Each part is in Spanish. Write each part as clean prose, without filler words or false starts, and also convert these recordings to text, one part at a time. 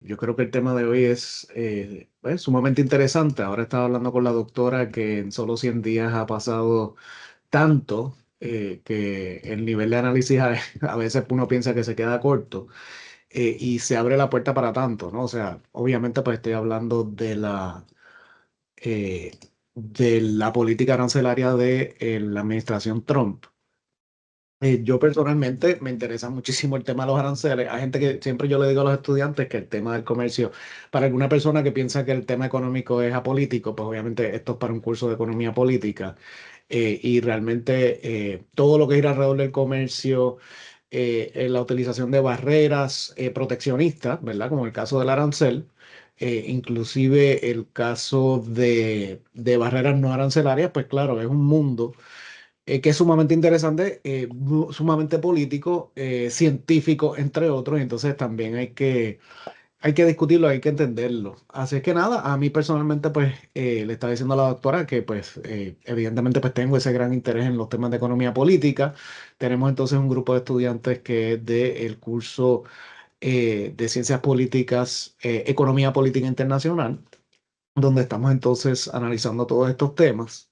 Yo creo que el tema de hoy es pues, sumamente interesante. Ahora estaba hablando con la doctora que en solo 100 días ha pasado tanto que el nivel de análisis a veces uno piensa que se queda corto y se abre la puerta para tanto, ¿no? O sea, obviamente pues estoy hablando eh, de la política arancelaria de la administración Trump. Yo personalmente me interesa muchísimo el tema de los aranceles. Hay gente que siempre yo le digo a los estudiantes que el tema del comercio, para alguna persona que piensa que el tema económico es apolítico, pues obviamente esto es para un curso de economía política y realmente todo lo que gira alrededor del comercio, la utilización de barreras proteccionistas, ¿verdad? Como el caso del arancel. Inclusive el caso de barreras no arancelarias, pues claro, es un mundo que es sumamente interesante, sumamente político, científico, entre otros, y entonces también hay que discutirlo, hay que entenderlo. Así es que nada, a mí personalmente, pues, le estaba diciendo a la doctora que, pues, evidentemente, pues, tengo ese gran interés en los temas de economía política. Tenemos entonces un grupo de estudiantes que es del curso de Ciencias Políticas, Economía Política Internacional, donde estamos entonces analizando todos estos temas.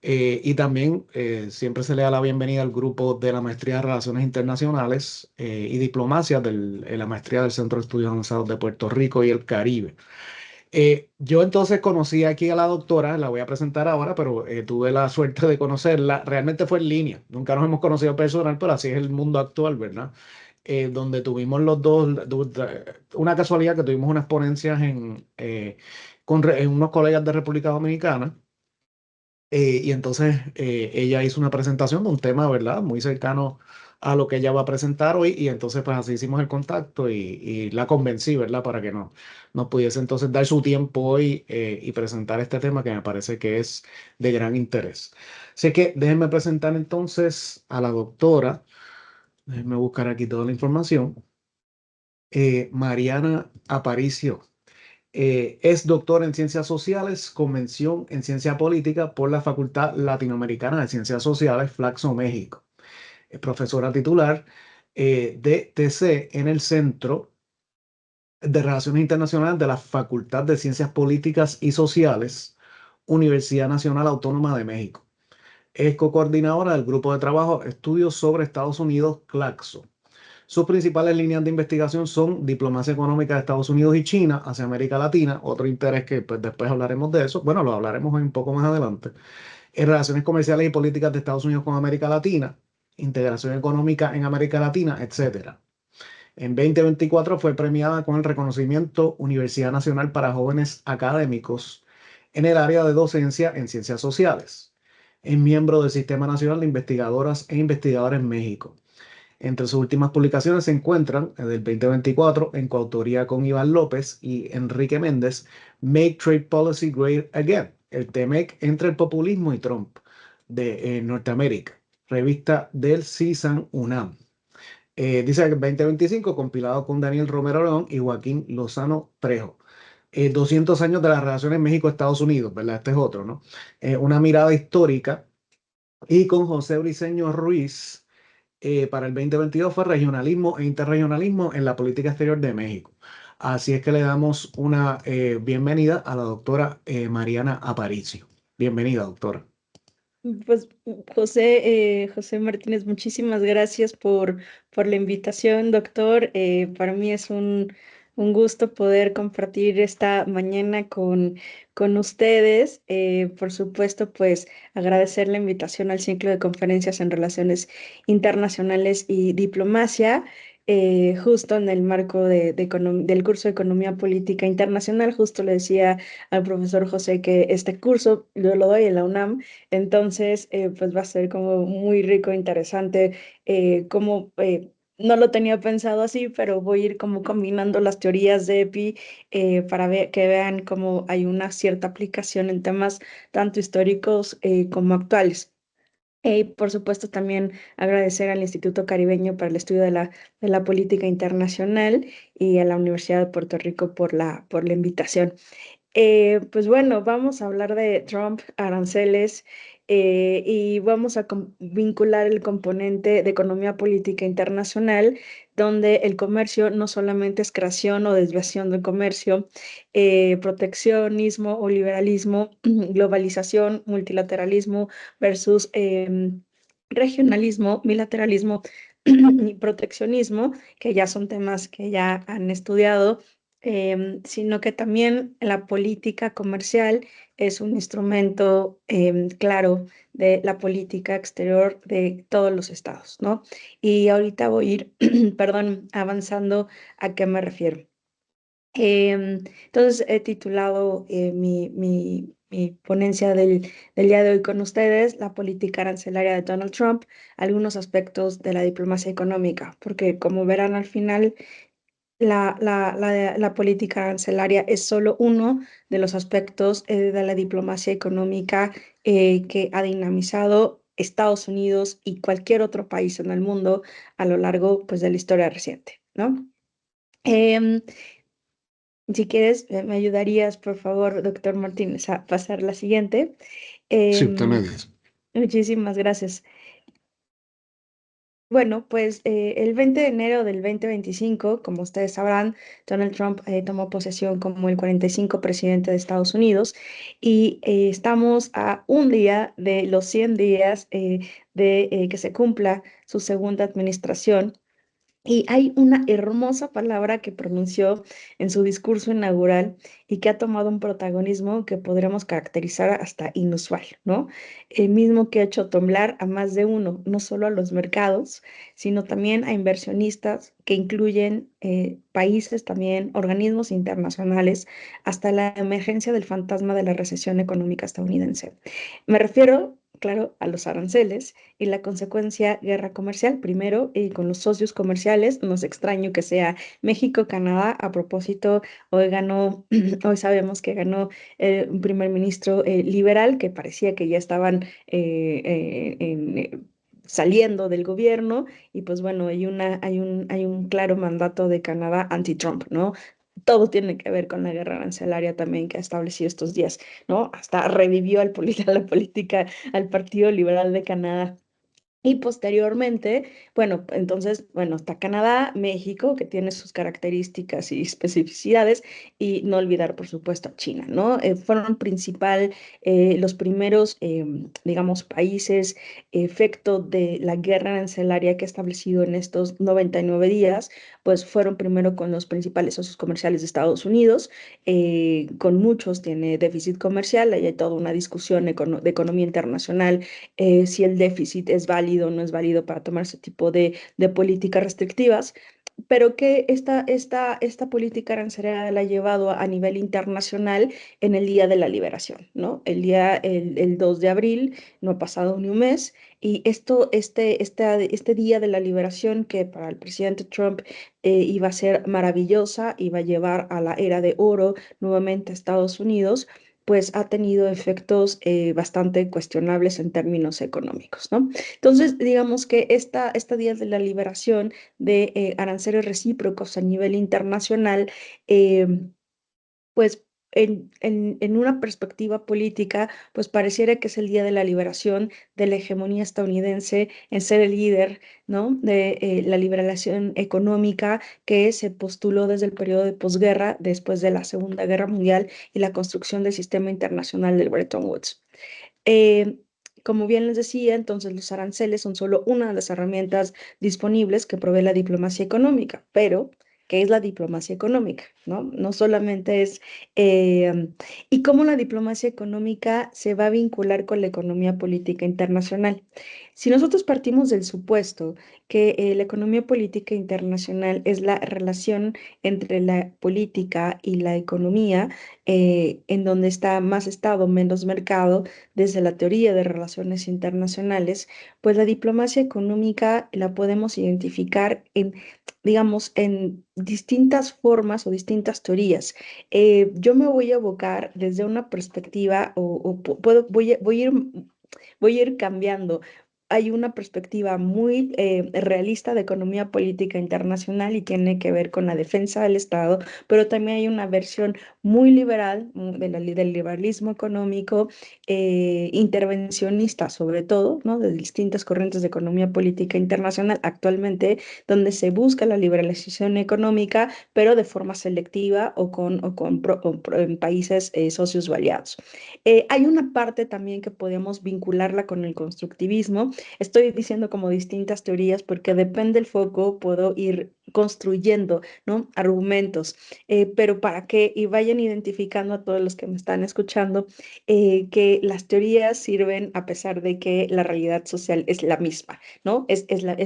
Y también siempre se le da la bienvenida al grupo de la Maestría de Relaciones Internacionales y Diplomacia de la Maestría del Centro de Estudios Avanzados de Puerto Rico y el Caribe. Yo entonces conocí aquí a la doctora, la voy a presentar ahora, pero tuve la suerte de conocerla. Realmente fue en línea, nunca nos hemos conocido personal, pero así es el mundo actual, ¿verdad? Donde tuvimos los dos, una casualidad que tuvimos unas ponencias en unos colegas de República Dominicana. Y entonces ella hizo una presentación de un tema, ¿verdad? Muy cercano a lo que ella va a presentar hoy. Y entonces pues así hicimos el contacto y la convencí, ¿verdad? Para que nos pudiese entonces dar su tiempo hoy y presentar este tema que me parece que es de gran interés. Así que déjenme presentar entonces a la doctora. Déjenme buscar aquí toda la información. Mariana Aparicio. Es doctor en Ciencias Sociales, convención en Ciencia Política por la Facultad Latinoamericana de Ciencias Sociales, Flaxo, México. Es profesora titular de TC en el Centro de Relaciones Internacionales de la Facultad de Ciencias Políticas y Sociales, Universidad Nacional Autónoma de México. Es co-coordinadora del Grupo de Trabajo Estudios sobre Estados Unidos, CLACSO. Sus principales líneas de investigación son diplomacia económica de Estados Unidos y China hacia América Latina, otro interés que pues, después hablaremos de eso, bueno, lo hablaremos un poco más adelante, en relaciones comerciales y políticas de Estados Unidos con América Latina, integración económica en América Latina, etcétera. En 2024 fue premiada con el reconocimiento Universidad Nacional para Jóvenes Académicos en el área de docencia en ciencias sociales. Es miembro del Sistema Nacional de Investigadoras e Investigadores en México. Entre sus últimas publicaciones se encuentran, del 2024, en coautoría con Iván López y Enrique Méndez, Make Trade Policy Great Again, el TMEC entre el populismo y Trump, de Norteamérica, revista del CISAN UNAM. Dice que 2025, compilado con Daniel Romero León y Joaquín Lozano Trejo. 200 años de las relaciones México-Estados Unidos, ¿verdad? Este es otro, ¿no? Una mirada histórica y con José Briceño Ruiz para el 2022 fue regionalismo e interregionalismo en la política exterior de México. Así es que le damos una bienvenida a la doctora Mariana Aparicio. Bienvenida, doctora. Pues José Martínez, muchísimas gracias por la invitación, doctor. Para mí es un gusto poder compartir esta mañana con ustedes. Por supuesto, pues agradecer la invitación al ciclo de conferencias en relaciones internacionales y diplomacia. Justo en el marco del curso de Economía Política Internacional, justo le decía al profesor José que este curso yo lo doy en la UNAM. Entonces, pues va a ser como muy rico, interesante, como no lo tenía pensado así, pero voy a ir como combinando las teorías de EPI para que vean cómo hay una cierta aplicación en temas tanto históricos como actuales. Por supuesto, también agradecer al Instituto Caribeño para el Estudio de la Política Internacional y a la Universidad de Puerto Rico por la invitación. Pues bueno, vamos a hablar de Trump, aranceles y vamos a vincular el componente de economía política internacional, donde el comercio no solamente es creación o desviación del comercio, proteccionismo o liberalismo, globalización, multilateralismo versus regionalismo, bilateralismo y proteccionismo, que ya son temas que ya han estudiado, sino que también la política comercial es un instrumento claro de la política exterior de todos los estados, ¿no? Y ahorita voy a ir, perdón, avanzando a qué me refiero. Entonces he titulado mi ponencia del día de hoy con ustedes, la política arancelaria de Donald Trump, algunos aspectos de la diplomacia económica, porque como verán al final, la política arancelaria es solo uno de los aspectos de la diplomacia económica que ha dinamizado Estados Unidos y cualquier otro país en el mundo a lo largo, pues, de la historia reciente, ¿no? Em, si quieres, me ayudarías, por favor, doctor Martínez, a pasar la siguiente. Si usted me Em, dice. Muchísimas gracias. Bueno, pues el 20 de enero del 2025, como ustedes sabrán, Donald Trump tomó posesión como el 45 presidente de Estados Unidos y estamos a un día de los 100 días de que se cumpla su segunda administración. Y hay una hermosa palabra que pronunció en su discurso inaugural y que ha tomado un protagonismo que podríamos caracterizar hasta inusual, ¿no? El mismo que ha hecho temblar a más de uno, no solo a los mercados, sino también a inversionistas que incluyen países, también organismos internacionales, hasta la emergencia del fantasma de la recesión económica estadounidense. Me refiero, claro, a los aranceles y la consecuencia guerra comercial, primero con los socios comerciales. No es extraño que sea México, Canadá. A propósito, hoy ganó, hoy sabemos que ganó un primer ministro liberal que parecía que ya estaban saliendo del gobierno y pues bueno, hay un claro mandato de Canadá anti-Trump, ¿no? Todo tiene que ver con la guerra arancelaria también que ha establecido estos días, ¿no? Hasta revivió la política al Partido Liberal de Canadá. Y posteriormente, bueno, entonces, bueno, está Canadá, México, que tiene sus características y especificidades, y no olvidar, por supuesto, a China, ¿no? Fueron los primeros, digamos, países, efecto de la guerra arancelaria que ha establecido en estos 99 días, pues fueron primero con los principales socios comerciales de Estados Unidos, con muchos tiene déficit comercial, ahí hay toda una discusión de economía internacional si el déficit es válido o no es válido para tomar ese tipo de políticas restrictivas, pero que esta política arancelaria la ha llevado a nivel internacional en el Día de la Liberación, ¿no? El 2 de abril, no ha pasado ni un mes, y este Día de la Liberación, que para el presidente Trump iba a ser maravillosa, iba a llevar a la era de oro nuevamente a Estados Unidos, pues ha tenido efectos bastante cuestionables en términos económicos, ¿no? Entonces, digamos que esta Día de la Liberación de aranceles recíprocos a nivel internacional, eh, pues en una perspectiva política, pues pareciera que es el día de la liberación de la hegemonía estadounidense en ser el líder, ¿no? De la liberación económica que se postuló desde el periodo de posguerra, después de la Segunda Guerra Mundial y la construcción del sistema internacional del Bretton Woods. Eh, Como bien les decía, entonces los aranceles son solo una de las herramientas disponibles que provee la diplomacia económica, pero ¿qué es la diplomacia económica? ¿No? No solamente es, eh, y cómo la diplomacia económica se va a vincular con la economía política internacional. Si nosotros partimos del supuesto que la economía política internacional es la relación entre la política y la economía, en donde está más Estado, menos mercado, desde la teoría de relaciones internacionales, pues la diplomacia económica la podemos identificar en, digamos, en distintas formas o distintas teorías. Yo me voy a abocar desde una perspectiva o puedo, voy a ir cambiando. hay una perspectiva muy realista de economía política internacional y tiene que ver con la defensa del Estado, pero también hay una versión muy liberal del liberalismo económico, intervencionista sobre todo, ¿no? De distintas corrientes de economía política internacional actualmente, donde se busca la liberalización económica, pero de forma selectiva en países socios o aliados. Hay una parte también que podemos vincularla con el constructivismo. Estoy diciendo como distintas teorías porque depende del foco, puedo ir construyendo, ¿no? Argumentos, pero para que y vayan identificando a todos los que me están escuchando que las teorías sirven a pesar de que la realidad social es la misma, ¿no? Es la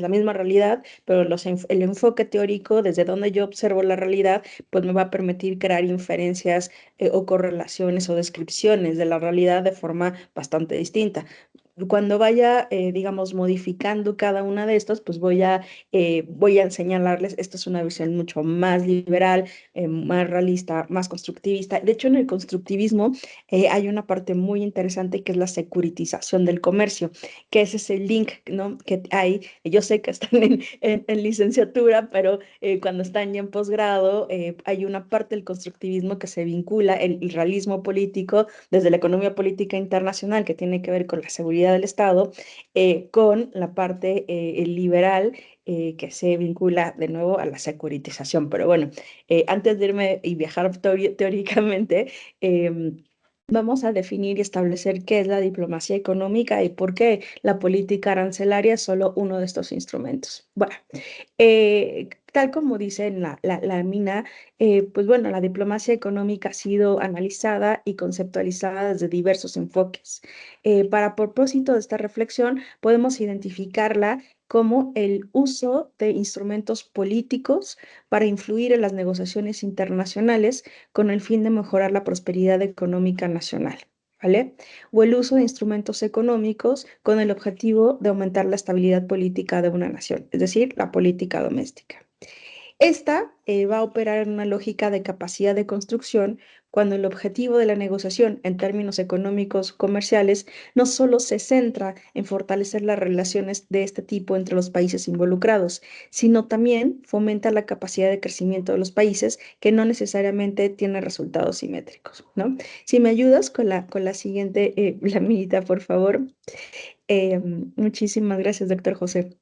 misma realidad, pero el enfoque teórico desde donde yo observo la realidad, pues me va a permitir crear inferencias o correlaciones o descripciones de la realidad de forma bastante distinta. Cuando vaya, digamos, modificando cada una de estas, pues voy a señalarles, esta es una visión mucho más liberal, más realista, más constructivista. De hecho, en el constructivismo hay una parte muy interesante que es la securitización del comercio, que ese es el link, ¿no? Que hay, yo sé que están en licenciatura, pero cuando están ya en posgrado, hay una parte del constructivismo que se vincula el realismo político desde la economía política internacional, que tiene que ver con la seguridad del Estado, con la parte liberal que se vincula de nuevo a la securitización. Pero bueno, antes de irme y viajar teóricamente, vamos a definir y establecer qué es la diplomacia económica y por qué la política arancelaria es solo uno de estos instrumentos. Bueno, tal como dice en la mina, pues bueno, la diplomacia económica ha sido analizada y conceptualizada desde diversos enfoques. Para propósito de esta reflexión, podemos identificarla como el uso de instrumentos políticos para influir en las negociaciones internacionales con el fin de mejorar la prosperidad económica nacional. ¿Vale? O el uso de instrumentos económicos con el objetivo de aumentar la estabilidad política de una nación, es decir, la política doméstica. Esta va a operar en una lógica de capacidad de construcción cuando el objetivo de la negociación en términos económicos comerciales no solo se centra en fortalecer las relaciones de este tipo entre los países involucrados, sino también fomenta la capacidad de crecimiento de los países que no necesariamente tiene resultados simétricos, ¿no? Si me ayudas con la siguiente laminita, por favor. Muchísimas gracias, doctor José.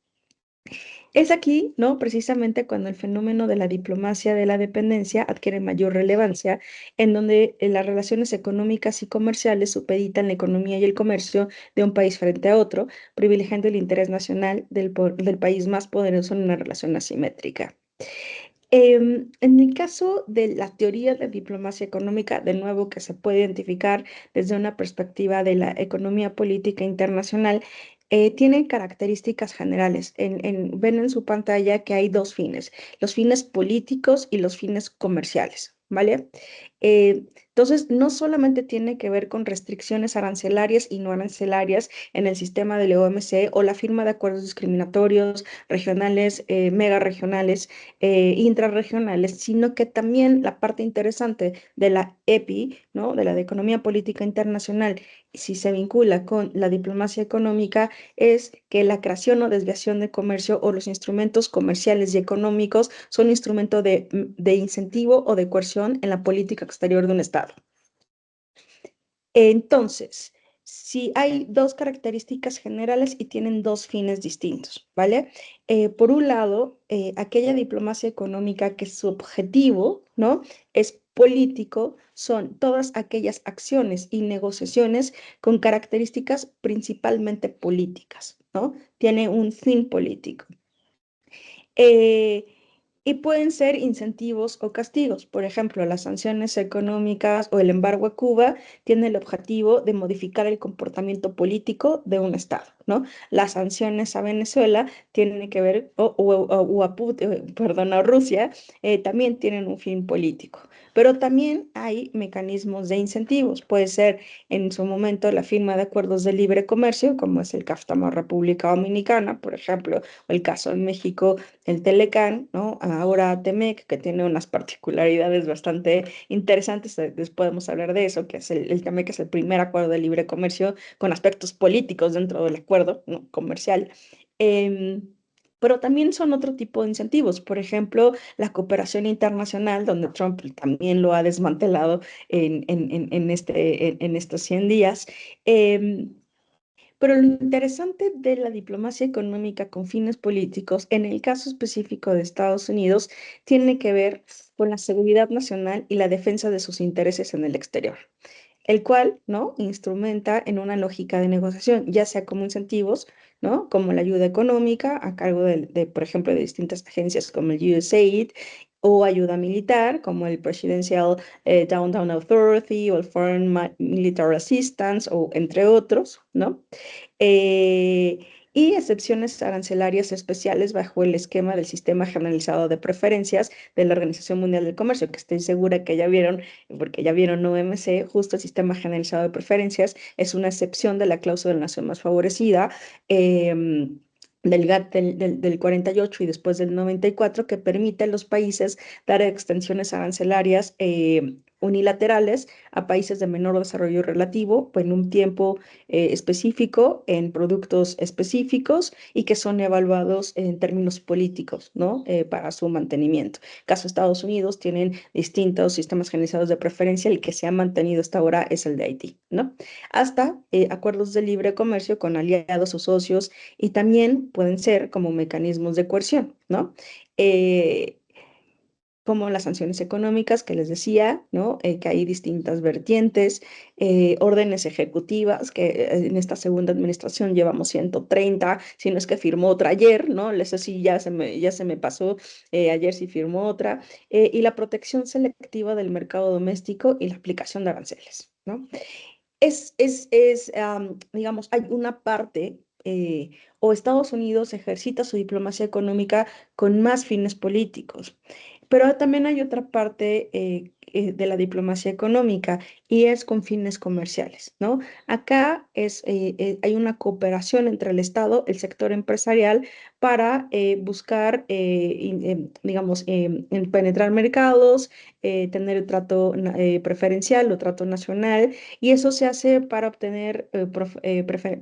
Es aquí, ¿no? Precisamente cuando el fenómeno de la diplomacia de la dependencia adquiere mayor relevancia, en donde las relaciones económicas y comerciales supeditan la economía y el comercio de un país frente a otro, privilegiando el interés nacional del país más poderoso en una relación asimétrica. En el caso de la teoría de diplomacia económica, de nuevo que se puede identificar desde una perspectiva de la economía política internacional, tiene características generales. Ven en su pantalla que hay dos fines, los fines políticos y los fines comerciales, ¿vale? Entonces, no solamente tiene que ver con restricciones arancelarias y no arancelarias en el sistema del OMC o la firma de acuerdos discriminatorios regionales, mega regionales, intrarregionales, sino que también la parte interesante de la EPI, ¿no? De la de Economía Política Internacional, si se vincula con la diplomacia económica, es que la creación o desviación de comercio o los instrumentos comerciales y económicos son instrumento de incentivo o de coerción en la política exterior de un Estado. Entonces, si hay dos características generales y tienen dos fines distintos, ¿vale? Por un lado, aquella diplomacia económica que su objetivo, ¿no? Es político, son todas aquellas acciones y negociaciones con características principalmente políticas, ¿no? Tiene un fin político. Eh, y pueden ser incentivos o castigos. Por ejemplo, las sanciones económicas o el embargo a Cuba tienen el objetivo de modificar el comportamiento político de un Estado, ¿no? Las sanciones a Venezuela tienen que ver, perdón, a Rusia, también tienen un fin político. Pero también hay mecanismos de incentivos. Puede ser en su momento la firma de acuerdos de libre comercio, como es el CAFTA con República Dominicana, por ejemplo, o el caso en México el Telecán, ¿no? Ahora Temec, que tiene unas particularidades bastante interesantes, después podemos hablar de eso, que es el Temec es el primer acuerdo de libre comercio con aspectos políticos dentro del acuerdo acuerdo, ¿no?, comercial. Pero también son otro tipo de incentivos. Por ejemplo, la cooperación internacional, donde Trump también lo ha desmantelado en estos 100 días. Pero lo interesante de la diplomacia económica con fines políticos, en el caso específico de Estados Unidos, tiene que ver con la seguridad nacional y la defensa de sus intereses en el exterior, el cual, ¿no?, instrumenta en una lógica de negociación, ya sea como incentivos, ¿no?, como la ayuda económica a cargo por ejemplo, de distintas agencias como el USAID, o ayuda militar, como el Presidential Downtown Authority o el Foreign Military Assistance, o entre otros, ¿no? Y excepciones arancelarias especiales bajo el esquema del Sistema Generalizado de Preferencias de la Organización Mundial del Comercio, que estoy segura que ya vieron, porque ya vieron OMC. Justo el Sistema Generalizado de Preferencias es una excepción de la cláusula de la nación más favorecida, del GATT del 48 y después del 94, que permite a los países dar extensiones arancelarias unilaterales a países de menor desarrollo relativo, pues en un tiempo específico, en productos específicos, y que son evaluados en términos políticos, ¿no?, para su mantenimiento. Caso de Estados Unidos, tienen distintos sistemas generalizados de preferencia. El que se ha mantenido hasta ahora es el de Haití, ¿no? Hasta acuerdos de libre comercio con aliados o socios, y también pueden ser como mecanismos de coerción, ¿no? Como las sanciones económicas que les decía, ¿no? Que hay distintas vertientes, órdenes ejecutivas, que en esta segunda administración llevamos 130, si no es que firmó otra ayer, ¿no? Eso sí, ya se me pasó, ayer sí firmó otra, y la protección selectiva del mercado doméstico y la aplicación de aranceles, ¿no? Digamos, hay una parte, o Estados Unidos ejercita su diplomacia económica con más fines políticos, pero también hay otra parte de la diplomacia económica, y es con fines comerciales, ¿no? Acá hay una cooperación entre el Estado, el sector empresarial, para buscar, digamos, en penetrar mercados, tener trato preferencial o trato nacional, y eso se hace para obtener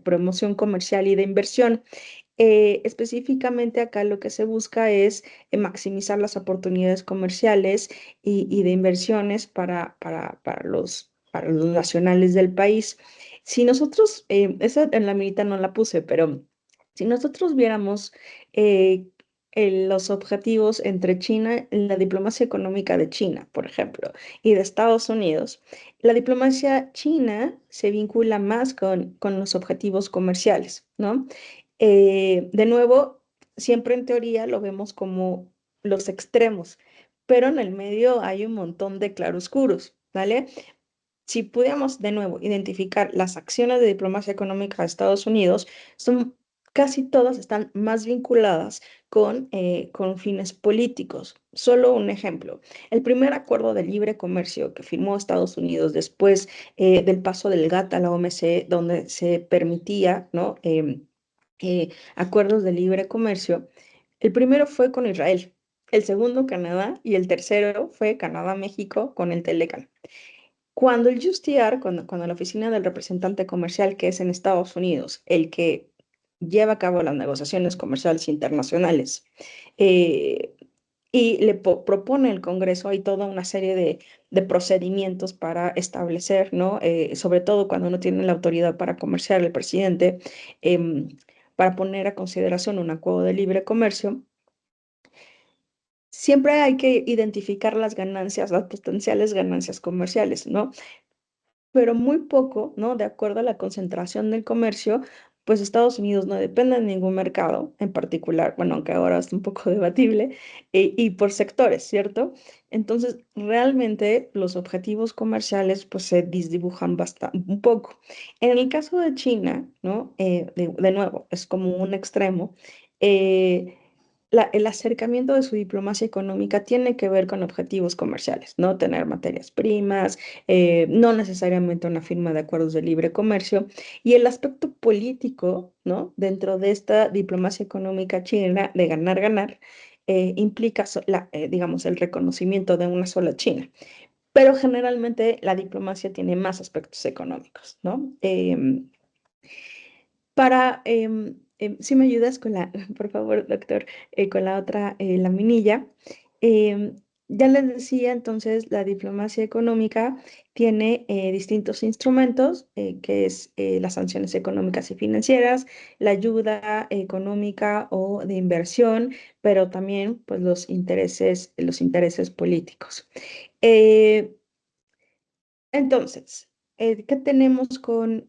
promoción comercial y de inversión. Específicamente acá lo que se busca es maximizar las oportunidades comerciales y de inversiones para los nacionales del país. Si nosotros, esa en la milita no la puse, pero si nosotros viéramos eh, los objetivos entre China, la diplomacia económica de China, por ejemplo, y de Estados Unidos, la diplomacia china se vincula más con los objetivos comerciales, ¿no? De nuevo, siempre en teoría lo vemos como los extremos, pero en el medio hay un montón de claroscuros, ¿vale? Si pudiéramos de nuevo identificar las acciones de diplomacia económica de Estados Unidos, casi todas están más vinculadas con fines políticos. Solo un ejemplo: el primer acuerdo de libre comercio que firmó Estados Unidos después del paso del GATT a la OMC, donde se permitía, ¿no?, acuerdos de libre comercio. El primero fue con Israel, el segundo Canadá, y el tercero fue Canadá-México con el Telecan. Cuando el USTR, cuando la oficina del representante comercial, que es en Estados Unidos, el que lleva a cabo las negociaciones comerciales internacionales, eh, y propone al Congreso, hay toda una serie de procedimientos para establecer, ¿no? Sobre todo cuando no tiene la autoridad para comerciar el presidente, em, para poner a consideración un acuerdo de libre comercio. Siempre hay que identificar las ganancias, las potenciales ganancias comerciales, ¿no? Pero muy poco, ¿no? De acuerdo a la concentración del comercio, pues Estados Unidos no depende de ningún mercado en particular, bueno, aunque ahora es un poco debatible, y por sectores, ¿cierto? Entonces, realmente los objetivos comerciales pues se disdibujan bastante, un poco. En el caso de China, ¿no? De nuevo, es como un extremo. eh, el acercamiento de su diplomacia económica tiene que ver con objetivos comerciales, ¿no? Tener materias primas, no necesariamente una firma de acuerdos de libre comercio. Y el aspecto político, ¿no?, dentro de esta diplomacia económica china de ganar-ganar, implica, digamos, el reconocimiento de una sola China. Pero generalmente la diplomacia tiene más aspectos económicos, ¿no? Para, si me ayudas con la, por favor, doctor, con la otra laminilla. Em, ya les decía, entonces, la diplomacia económica tiene distintos instrumentos, que es las sanciones económicas y financieras, la ayuda económica o de inversión, pero también, pues, los intereses políticos. Eh, entonces, ¿qué tenemos con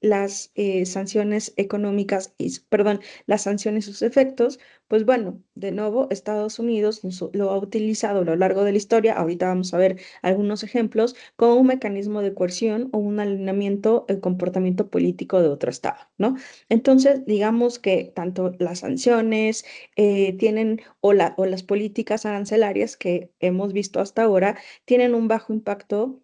las sanciones económicas perdón, las sanciones y sus efectos? Pues bueno, de nuevo, Estados Unidos lo ha utilizado a lo largo de la historia, ahorita vamos a ver algunos ejemplos, como un mecanismo de coerción o un alineamiento el comportamiento político de otro Estado, ¿no? Entonces, digamos que tanto las sanciones tienen, o las políticas arancelarias que hemos visto hasta ahora, tienen un bajo impacto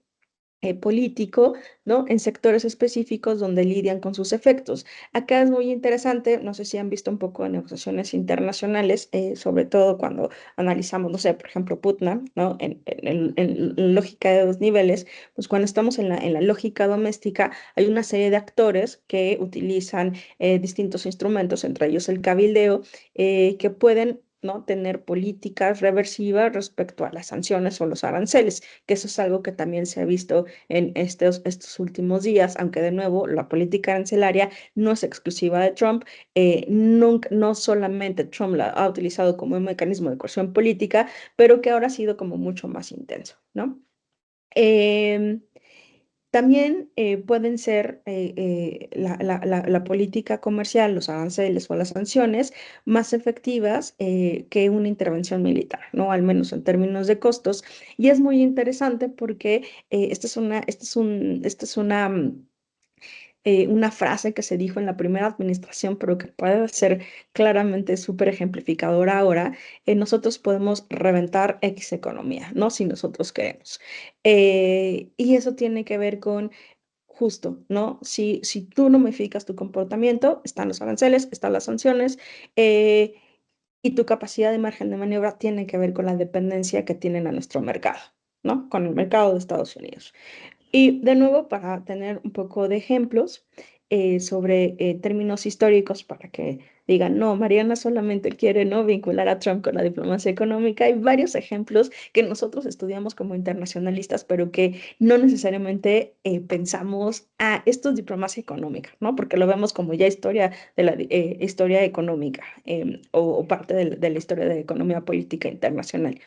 político, ¿no? En sectores específicos donde lidian con sus efectos. Acá es muy interesante, no sé si han visto un poco de negociaciones internacionales, sobre todo cuando analizamos, no sé, por ejemplo, Putnam, ¿no? En lógica de dos niveles, pues cuando estamos en la lógica doméstica, hay una serie de actores que utilizan distintos instrumentos, entre ellos el cabildeo, que pueden, ¿no? Tener políticas reversivas respecto a las sanciones o los aranceles, que eso es algo que también se ha visto en estos últimos días, aunque de nuevo la política arancelaria no es exclusiva de Trump, no solamente Trump la ha utilizado como un mecanismo de coerción política, pero que ahora ha sido como mucho más intenso, ¿no? Em, también pueden ser la política comercial, los aranceles o las sanciones más efectivas que una intervención militar, ¿no? Al menos en términos de costos. Y es muy interesante porque esta es una frase que se dijo en la primera administración, pero que puede ser claramente súper ejemplificadora ahora. Nosotros podemos reventar X economía, ¿no? Si nosotros queremos. Y eso tiene que ver con justo, ¿no? Si tú no modificas tu comportamiento, están los aranceles, están las sanciones, eh, y tu capacidad de margen de maniobra tiene que ver con la dependencia que tienen a nuestro mercado, ¿no? Con el mercado de Estados Unidos. Y de nuevo, para tener un poco de ejemplos sobre términos históricos, para que digan, no, Mariana solamente quiere no vincular a Trump con la diplomacia económica, hay varios ejemplos que nosotros estudiamos como internacionalistas, pero que no necesariamente pensamos, esto es diplomacia económica, ¿no? Porque lo vemos como ya historia de la historia económica, o parte de la historia de la economía política internacional.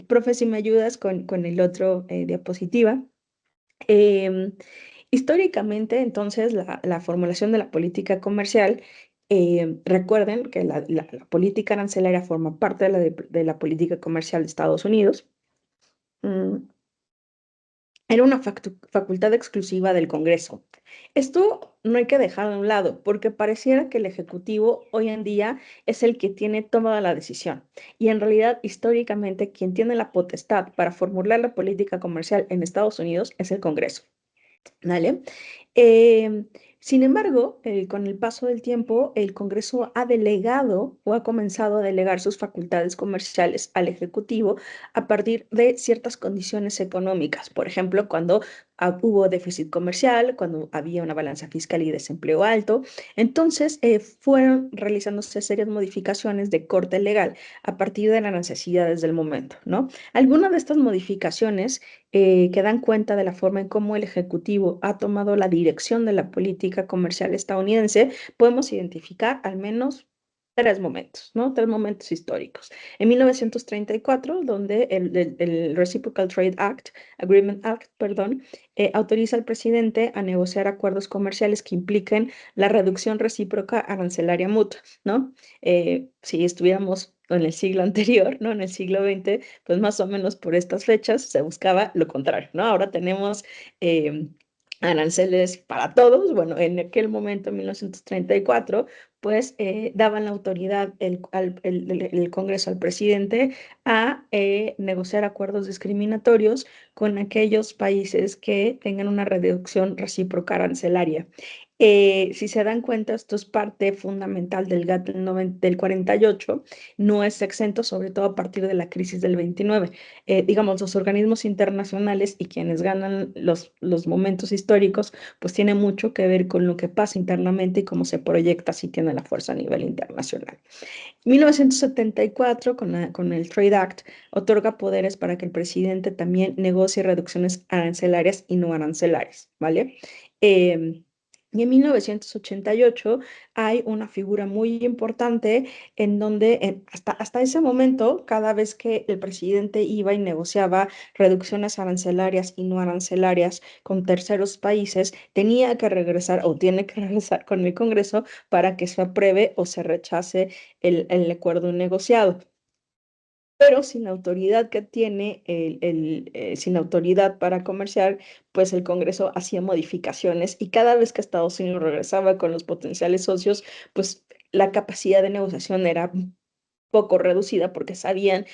Profe, si me ayudas con el otro diapositiva. Em, Históricamente, entonces, la formulación de la política comercial, recuerden que la política arancelaria forma parte de la política comercial de Estados Unidos. Mm, Era una facultad exclusiva del Congreso. Esto no hay que dejar de un lado, porque pareciera que el Ejecutivo hoy en día es el que tiene toda la decisión. Y en realidad, históricamente, quien tiene la potestad para formular la política comercial en Estados Unidos es el Congreso. ¿Vale? Em, Sin embargo, con el paso del tiempo, el Congreso ha delegado o ha comenzado a delegar sus facultades comerciales al Ejecutivo a partir de ciertas condiciones económicas. Por ejemplo, cuando hubo déficit comercial, cuando había una balanza fiscal y desempleo alto. Entonces, fueron realizándose serias modificaciones de corte legal a partir de las necesidades del momento, ¿no? Algunas de estas modificaciones que dan cuenta de la forma en cómo el Ejecutivo ha tomado la dirección de la política comercial estadounidense, podemos identificar al menos tres momentos, ¿no? Tres momentos históricos. En 1934, donde el Reciprocal Trade Agreement Act, perdón, autoriza al presidente a negociar acuerdos comerciales que impliquen la reducción recíproca arancelaria mutua, ¿no? Si estuviéramos en el siglo anterior, ¿no? En el siglo XX, pues más o menos por estas fechas se buscaba lo contrario, ¿no? Ahora tenemos aranceles para todos. Bueno, en aquel momento, en 1934, pues daban la autoridad el Congreso al presidente a negociar acuerdos discriminatorios con aquellos países que tengan una reducción recíproca arancelaria. Si se dan cuenta, esto es parte fundamental del GATT del 48, no es exento, sobre todo a partir de la crisis del 29. Digamos, los organismos internacionales y quienes ganan los momentos históricos, pues tiene mucho que ver con lo que pasa internamente y cómo se proyecta si tiene la fuerza a nivel internacional. 1974, con el Trade Act, otorga poderes para que el presidente también negocie reducciones arancelarias y no arancelarias, ¿vale? Em, y en 1988 hay una figura muy importante en donde hasta ese momento, cada vez que el presidente iba y negociaba reducciones arancelarias y no arancelarias con terceros países, tenía que regresar o tiene que regresar con el Congreso para que se apruebe o se rechace el acuerdo negociado. Pero sin la autoridad que tiene, sin autoridad para comerciar, pues el Congreso hacía modificaciones y cada vez que Estados Unidos regresaba con los potenciales socios, pues la capacidad de negociación era poco reducida porque sabían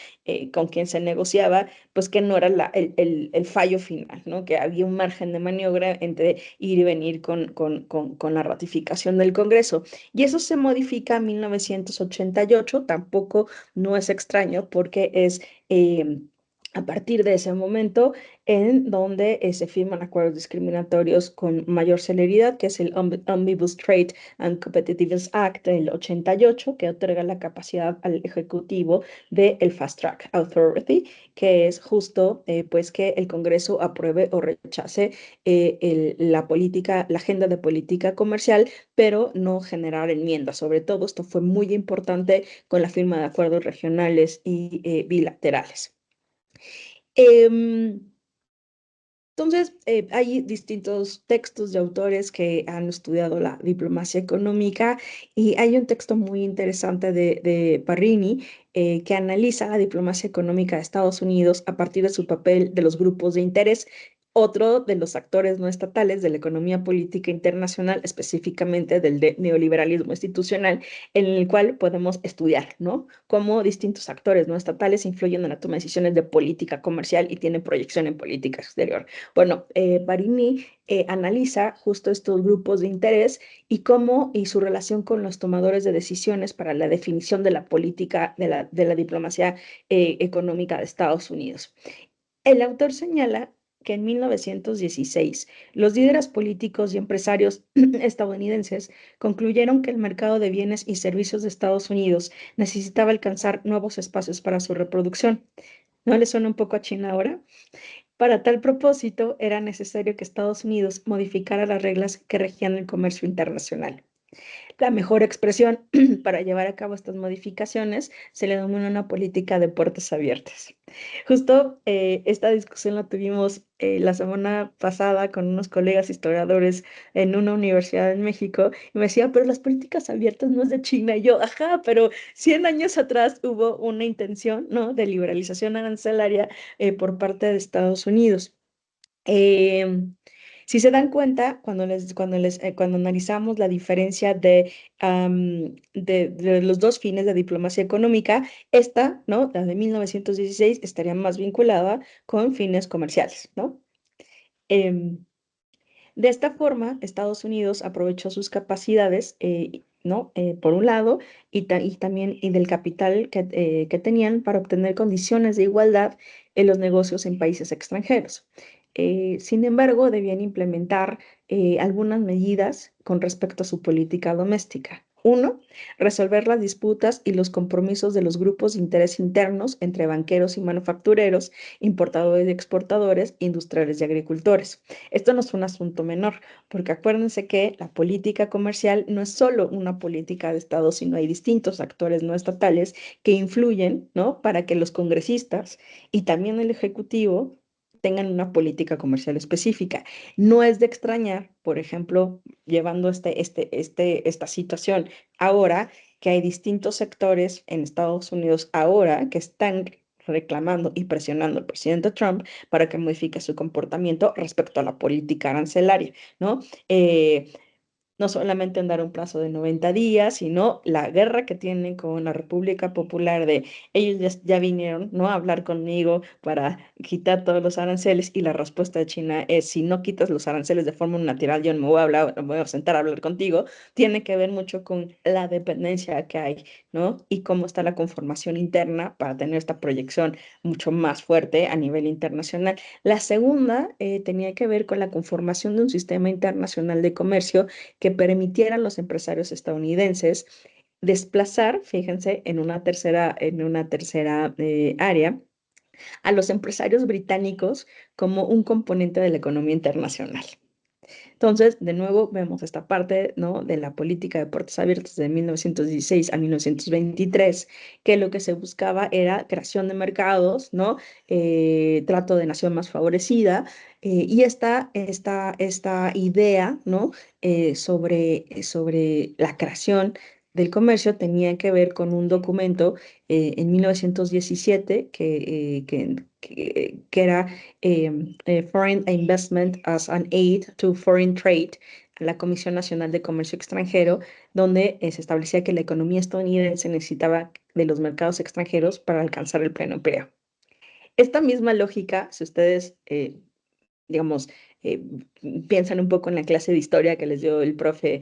con quién se negociaba, pues que no era el fallo final, ¿no? Que había un margen de maniobra entre ir y venir con la ratificación del Congreso. Y eso se modifica en 1988, tampoco no es extraño porque es a partir de ese momento en donde se firman acuerdos discriminatorios con mayor celeridad, que es el Omnibus Trade and Competitiveness Act del 88, que otorga la capacidad al Ejecutivo del Fast Track Authority, que es justo pues que el Congreso apruebe o rechace la política, la agenda de política comercial, pero no generar enmiendas. Sobre todo, esto fue muy importante con la firma de acuerdos regionales y bilaterales. Em, entonces, hay distintos textos de autores que han estudiado la diplomacia económica y hay un texto muy interesante de Parrini que analiza la diplomacia económica de Estados Unidos a partir de su papel de los grupos de interés, otro de los actores no estatales de la economía política internacional, específicamente del neoliberalismo institucional, en el cual podemos estudiar, ¿no? Cómo distintos actores no estatales influyen en la toma de decisiones de política comercial y tienen proyección en política exterior. Bueno, Barini analiza justo estos grupos de interés y cómo y su relación con los tomadores de decisiones para la definición de la política de la diplomacia económica de Estados Unidos. El autor señala que en 1916 los líderes políticos y empresarios estadounidenses concluyeron que el mercado de bienes y servicios de Estados Unidos necesitaba alcanzar nuevos espacios para su reproducción. ¿No le suena un poco a China ahora? Para tal propósito, era necesario que Estados Unidos modificara las reglas que regían el comercio internacional. La mejor expresión para llevar a cabo estas modificaciones se le denomina una política de puertas abiertas. Justo esta discusión la tuvimos la semana pasada con unos colegas historiadores en una universidad en México y me decía, pero las políticas abiertas no es de China. Y yo, ajá, pero 100 años atrás hubo una intención, ¿no?, de liberalización arancelaria por parte de Estados Unidos. Em, si se dan cuenta, cuando analizamos la diferencia de los dos fines de diplomacia económica, esta, ¿no?, la de 1916, estaría más vinculada con fines comerciales, ¿no? Em, de esta forma, Estados Unidos aprovechó sus capacidades, ¿no? Por un lado, y también y del capital que tenían para obtener condiciones de igualdad en los negocios en países extranjeros. Sin embargo, debían implementar algunas medidas con respecto a su política doméstica. Uno, resolver las disputas y los compromisos de los grupos de interés internos entre banqueros y manufactureros, importadores y exportadores, industriales y agricultores. Esto no es un asunto menor, porque acuérdense que la política comercial no es solo una política de Estado, sino hay distintos actores no estatales que influyen, ¿no?, para que los congresistas y también el Ejecutivo tengan una política comercial específica. No es de extrañar, por ejemplo, llevando esta situación ahora, que hay distintos sectores en Estados Unidos ahora que están reclamando y presionando al presidente Trump para que modifique su comportamiento respecto a la política arancelaria, ¿no? Eh, no solamente en dar un plazo de 90 días, sino la guerra que tienen con la República Popular de ellos ya vinieron, ¿no? A hablar conmigo para quitar todos los aranceles y la respuesta de China es, si no quitas los aranceles de forma unilateral, yo no me voy a hablar, no me voy a sentar a hablar contigo, tiene que ver mucho con la dependencia que hay, ¿no? Y cómo está la conformación interna para tener esta proyección mucho más fuerte a nivel internacional. La segunda tenía que ver con la conformación de un sistema internacional de comercio que permitiera a los empresarios estadounidenses desplazar, fíjense, en una tercera área, a los empresarios británicos como un componente de la economía internacional. Entonces, de nuevo, vemos esta parte, ¿no? De la política de puertas abiertas de 1916 a 1923, que lo que se buscaba era creación de mercados, ¿no? Trato de nación más favorecida, y esta idea, ¿no? Sobre la creación del comercio tenía que ver con un documento en 1917 que era Foreign Investment as an Aid to Foreign Trade, la Comisión Nacional de Comercio Extranjero, donde se establecía que la economía estadounidense necesitaba de los mercados extranjeros para alcanzar el pleno empleo. Esta misma lógica, si ustedes digamos, eh, piensan un poco en la clase de historia que les dio el profe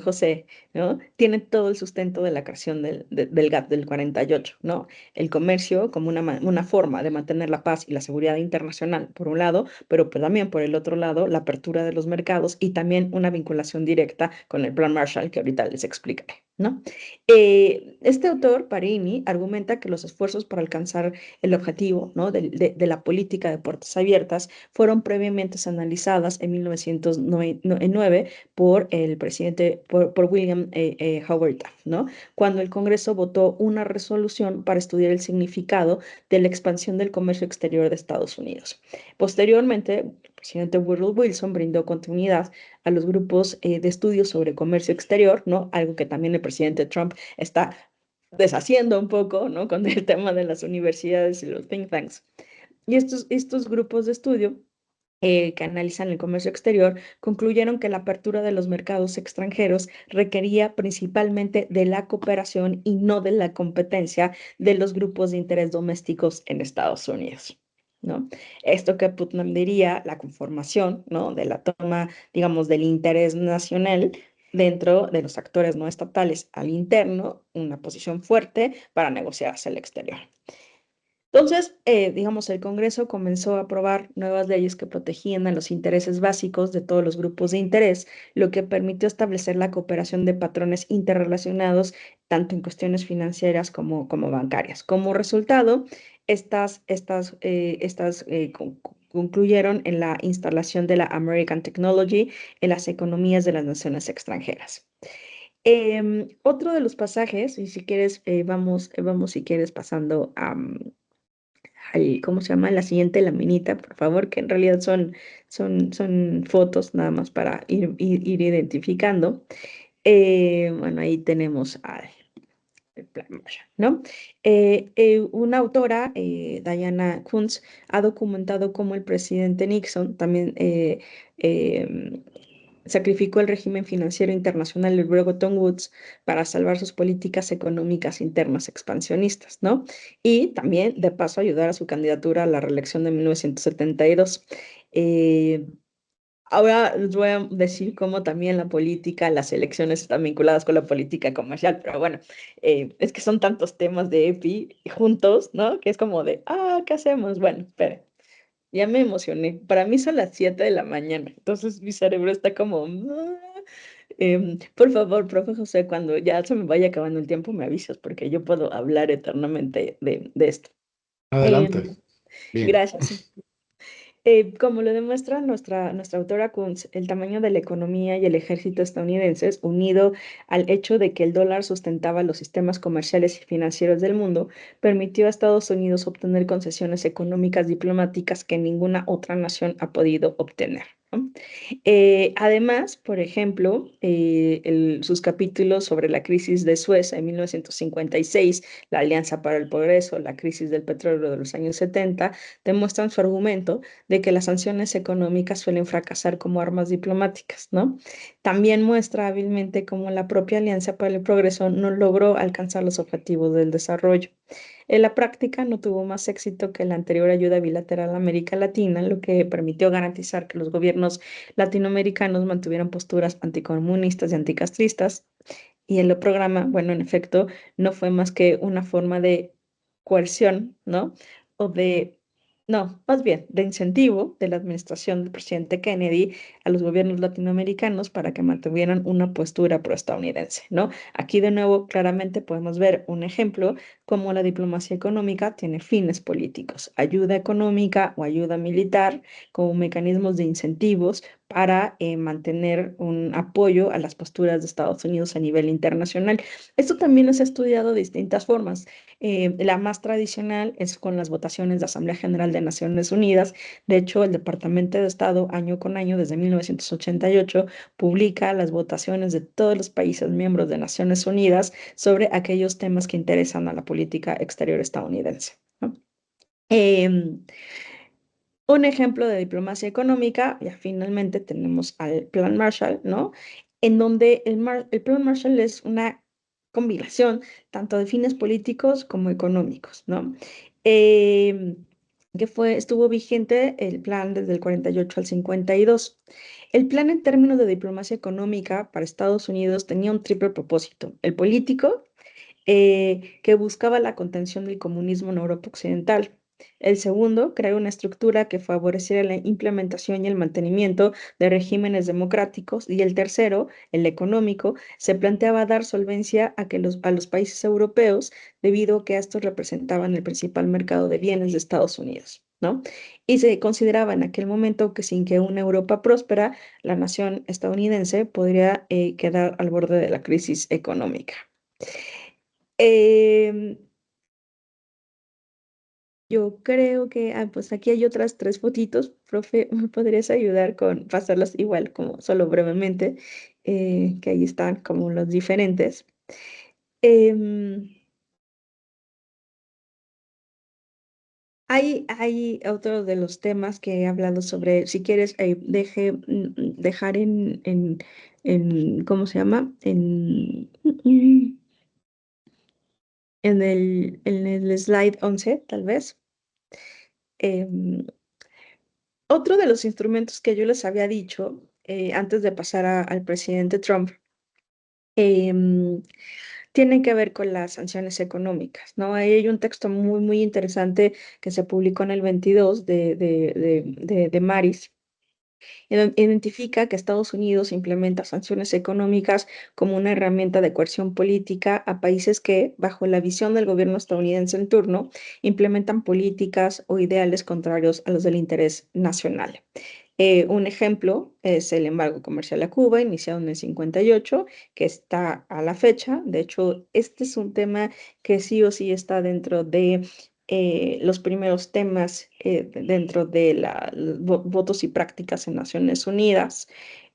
José, ¿no? Tiene todo el sustento de la creación del GATT del 48, ¿no? El comercio como una forma de mantener la paz y la seguridad internacional, por un lado, pero pues también por el otro lado, la apertura de los mercados y también una vinculación directa con el Plan Marshall que ahorita les explicaré, ¿no? Este autor, Parini, argumenta que los esfuerzos para alcanzar el objetivo, ¿no? de la política de puertas abiertas fueron previamente analizadas en 1909 por el presidente, por William Howard Taft, ¿no? Cuando el Congreso votó una resolución para estudiar el significado de la expansión del comercio exterior de Estados Unidos. Posteriormente, el presidente Woodrow Wilson brindó continuidad a los grupos de estudios sobre comercio exterior, ¿no? Algo que también el presidente Trump está deshaciendo un poco, ¿no? Con el tema de las universidades y los think tanks. Y estos grupos de estudio que analizan el comercio exterior concluyeron que la apertura de los mercados extranjeros requería principalmente de la cooperación y no de la competencia de los grupos de interés domésticos en Estados Unidos, ¿no? Esto que Putnam diría, la conformación, ¿no? De la toma, digamos, del interés nacional dentro de los actores no estatales al interno, una posición fuerte para negociar hacia el exterior. Entonces, digamos, el Congreso comenzó a aprobar nuevas leyes que protegían a los intereses básicos de todos los grupos de interés, lo que permitió establecer la cooperación de patrones interrelacionados, tanto en cuestiones financieras como bancarias. Como resultado, concluyeron en la instalación de la American Technology en las economías de las naciones extranjeras. Otro de los pasajes, y si quieres, vamos si quieres pasando ¿cómo se llama? La siguiente laminita, por favor, que en realidad son fotos nada más para ir identificando. Bueno, ahí tenemos el plan Marshall, ¿no? Una autora, Diana Kuntz, ha documentado cómo el presidente Nixon también em, sacrificó el régimen financiero internacional del Bretton Woods para salvar sus políticas económicas internas expansionistas, ¿no? Y también, de paso, ayudar a su candidatura a la reelección de 1972. Eh, Ahora les voy a decir cómo también la política, las elecciones están vinculadas con la política comercial, pero bueno, es que son tantos temas de EPI juntos, ¿no? Que es como de, ¿qué hacemos? Bueno, espera. Ya me emocioné. Para mí son las 7 de la mañana, entonces mi cerebro está como... por favor, profe José, cuando ya se me vaya acabando el tiempo, me avisas porque yo puedo hablar eternamente de esto. Adelante. Em, Bien. gracias. Como lo demuestra nuestra autora Kunz, el tamaño de la economía y el ejército estadounidenses, unido al hecho de que el dólar sustentaba los sistemas comerciales y financieros del mundo, permitió a Estados Unidos obtener concesiones económicas diplomáticas que ninguna otra nación ha podido obtener. ¿no? Además, por ejemplo, sus capítulos sobre la crisis de Suez en 1956, la Alianza para el Progreso, la crisis del petróleo de los años 70, demuestran su argumento de que las sanciones económicas suelen fracasar como armas diplomáticas, ¿no? También muestra hábilmente cómo la propia Alianza para el Progreso no logró alcanzar los objetivos del desarrollo. En la práctica no tuvo más éxito que la anterior ayuda bilateral a América Latina, lo que permitió garantizar que los gobiernos latinoamericanos mantuvieran posturas anticomunistas y anticastristas. Y el programa, bueno, en efecto, no fue más que una forma de coerción, ¿no? O de, no, más bien, de incentivo de la administración del presidente Kennedy a los gobiernos latinoamericanos para que mantuvieran una postura proestadounidense, ¿no? Aquí de nuevo claramente podemos ver un ejemplo cómo la diplomacia económica tiene fines políticos, ayuda económica o ayuda militar como mecanismos de incentivos para mantener un apoyo a las posturas de Estados Unidos a nivel internacional. Esto también se ha estudiado de distintas formas. La más tradicional es con las votaciones de Asamblea General de Naciones Unidas. De hecho, el Departamento de Estado, año con año, desde 1988, publica las votaciones de todos los países miembros de Naciones Unidas sobre aquellos temas que interesan a la política exterior estadounidense, ¿no? Em, un ejemplo de diplomacia económica, ya finalmente tenemos al Plan Marshall, ¿no? En donde el Plan Marshall es una combinación tanto de fines políticos como económicos, ¿no? Em, estuvo vigente el plan desde el 48 al 52. El plan en términos de diplomacia económica para Estados Unidos tenía un triple propósito: el político, que buscaba la contención del comunismo en Europa Occidental. El segundo, crear una estructura que favoreciera la implementación y el mantenimiento de regímenes democráticos. Y el tercero, el económico, se planteaba dar solvencia a los países europeos debido a que estos representaban el principal mercado de bienes de Estados Unidos, ¿no? Y se consideraba en aquel momento que sin que una Europa próspera, la nación estadounidense podría quedar al borde de la crisis económica. Em, yo creo que, pues aquí hay otras tres fotitos, profe, ¿me podrías ayudar con pasarlas igual, como solo brevemente, que ahí están como los diferentes? Em, hay otro de los temas que he hablado sobre, si quieres, dejar ¿cómo se llama? En el slide 11 tal vez. Em, Otro de los instrumentos que yo les había dicho antes de pasar al presidente Trump em, tiene que ver con las sanciones económicas, ¿no? Ahí hay un texto muy, muy interesante que se publicó en el 22 de Maris. Identifica que Estados Unidos implementa sanciones económicas como una herramienta de coerción política a países que, bajo la visión del gobierno estadounidense en turno, implementan políticas o ideales contrarios a los del interés nacional. Un ejemplo es el embargo comercial a Cuba, iniciado en el 58, que está a la fecha. De hecho, este es un tema que sí o sí está dentro de los primeros temas dentro de votos y prácticas en Naciones Unidas.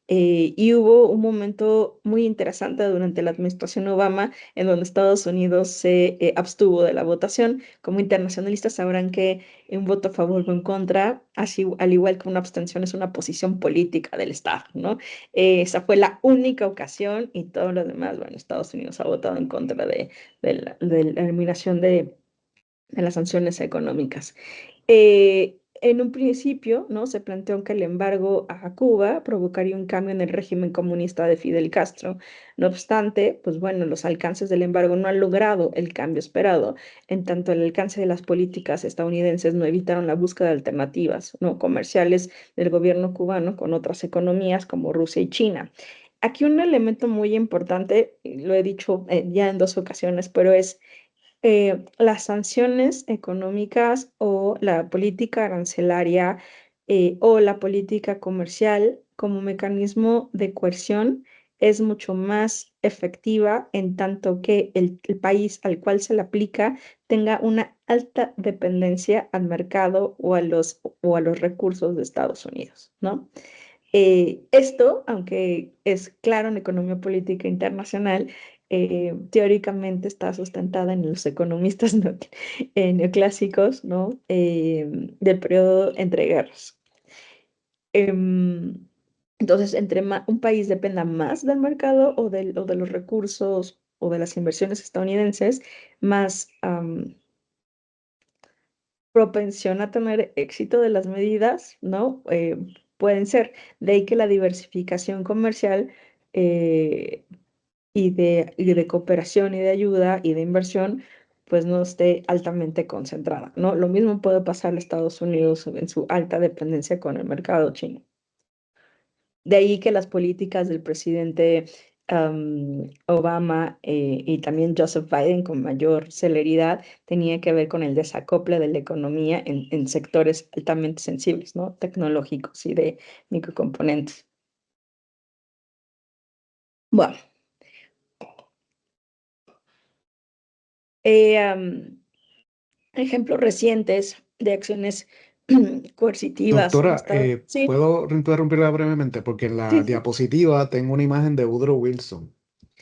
Y hubo un momento muy interesante durante la administración Obama en donde Estados Unidos se abstuvo de la votación. Como internacionalistas sabrán que un voto a favor o en contra, así, al igual que una abstención, es una posición política del Estado, ¿no? Esa fue la única ocasión y todo lo demás, bueno, Estados Unidos ha votado en contra de la eliminación de las sanciones económicas. En un principio, ¿no? Se planteó que el embargo a Cuba provocaría un cambio en el régimen comunista de Fidel Castro. No obstante, pues bueno, los alcances del embargo no han logrado el cambio esperado, en tanto el alcance de las políticas estadounidenses no evitaron la búsqueda de alternativas, ¿no? Comerciales del gobierno cubano con otras economías como Rusia y China. Aquí un elemento muy importante, y lo he dicho ya en dos ocasiones, pero es las sanciones económicas o la política arancelaria o la política comercial como mecanismo de coerción es mucho más efectiva en tanto que el país al cual se le aplica tenga una alta dependencia al mercado o a los recursos de Estados Unidos, ¿no? Esto, aunque es claro en economía política internacional, teóricamente está sustentada en los economistas neoclásicos, ¿no? Del periodo entre guerras. Em, entonces, entre un país dependa más del mercado o de los recursos o de las inversiones estadounidenses, más propensión a tener éxito de las medidas, ¿no? Pueden ser. De ahí que la diversificación comercial eh, y de cooperación y de ayuda y de inversión, pues no esté altamente concentrada, ¿no? Lo mismo puede pasar a Estados Unidos en su alta dependencia con el mercado chino. De ahí que las políticas del presidente Obama y también Joseph Biden con mayor celeridad tenía que ver con el desacople de la economía en sectores altamente sensibles, ¿no? Tecnológicos y de microcomponentes. Bueno, eh, am, ejemplos recientes de acciones coercitivas en Doctora, Estados. Sí, ¿puedo interrumpirla brevemente? Porque en la sí, sí. diapositiva tengo una imagen de Woodrow Wilson.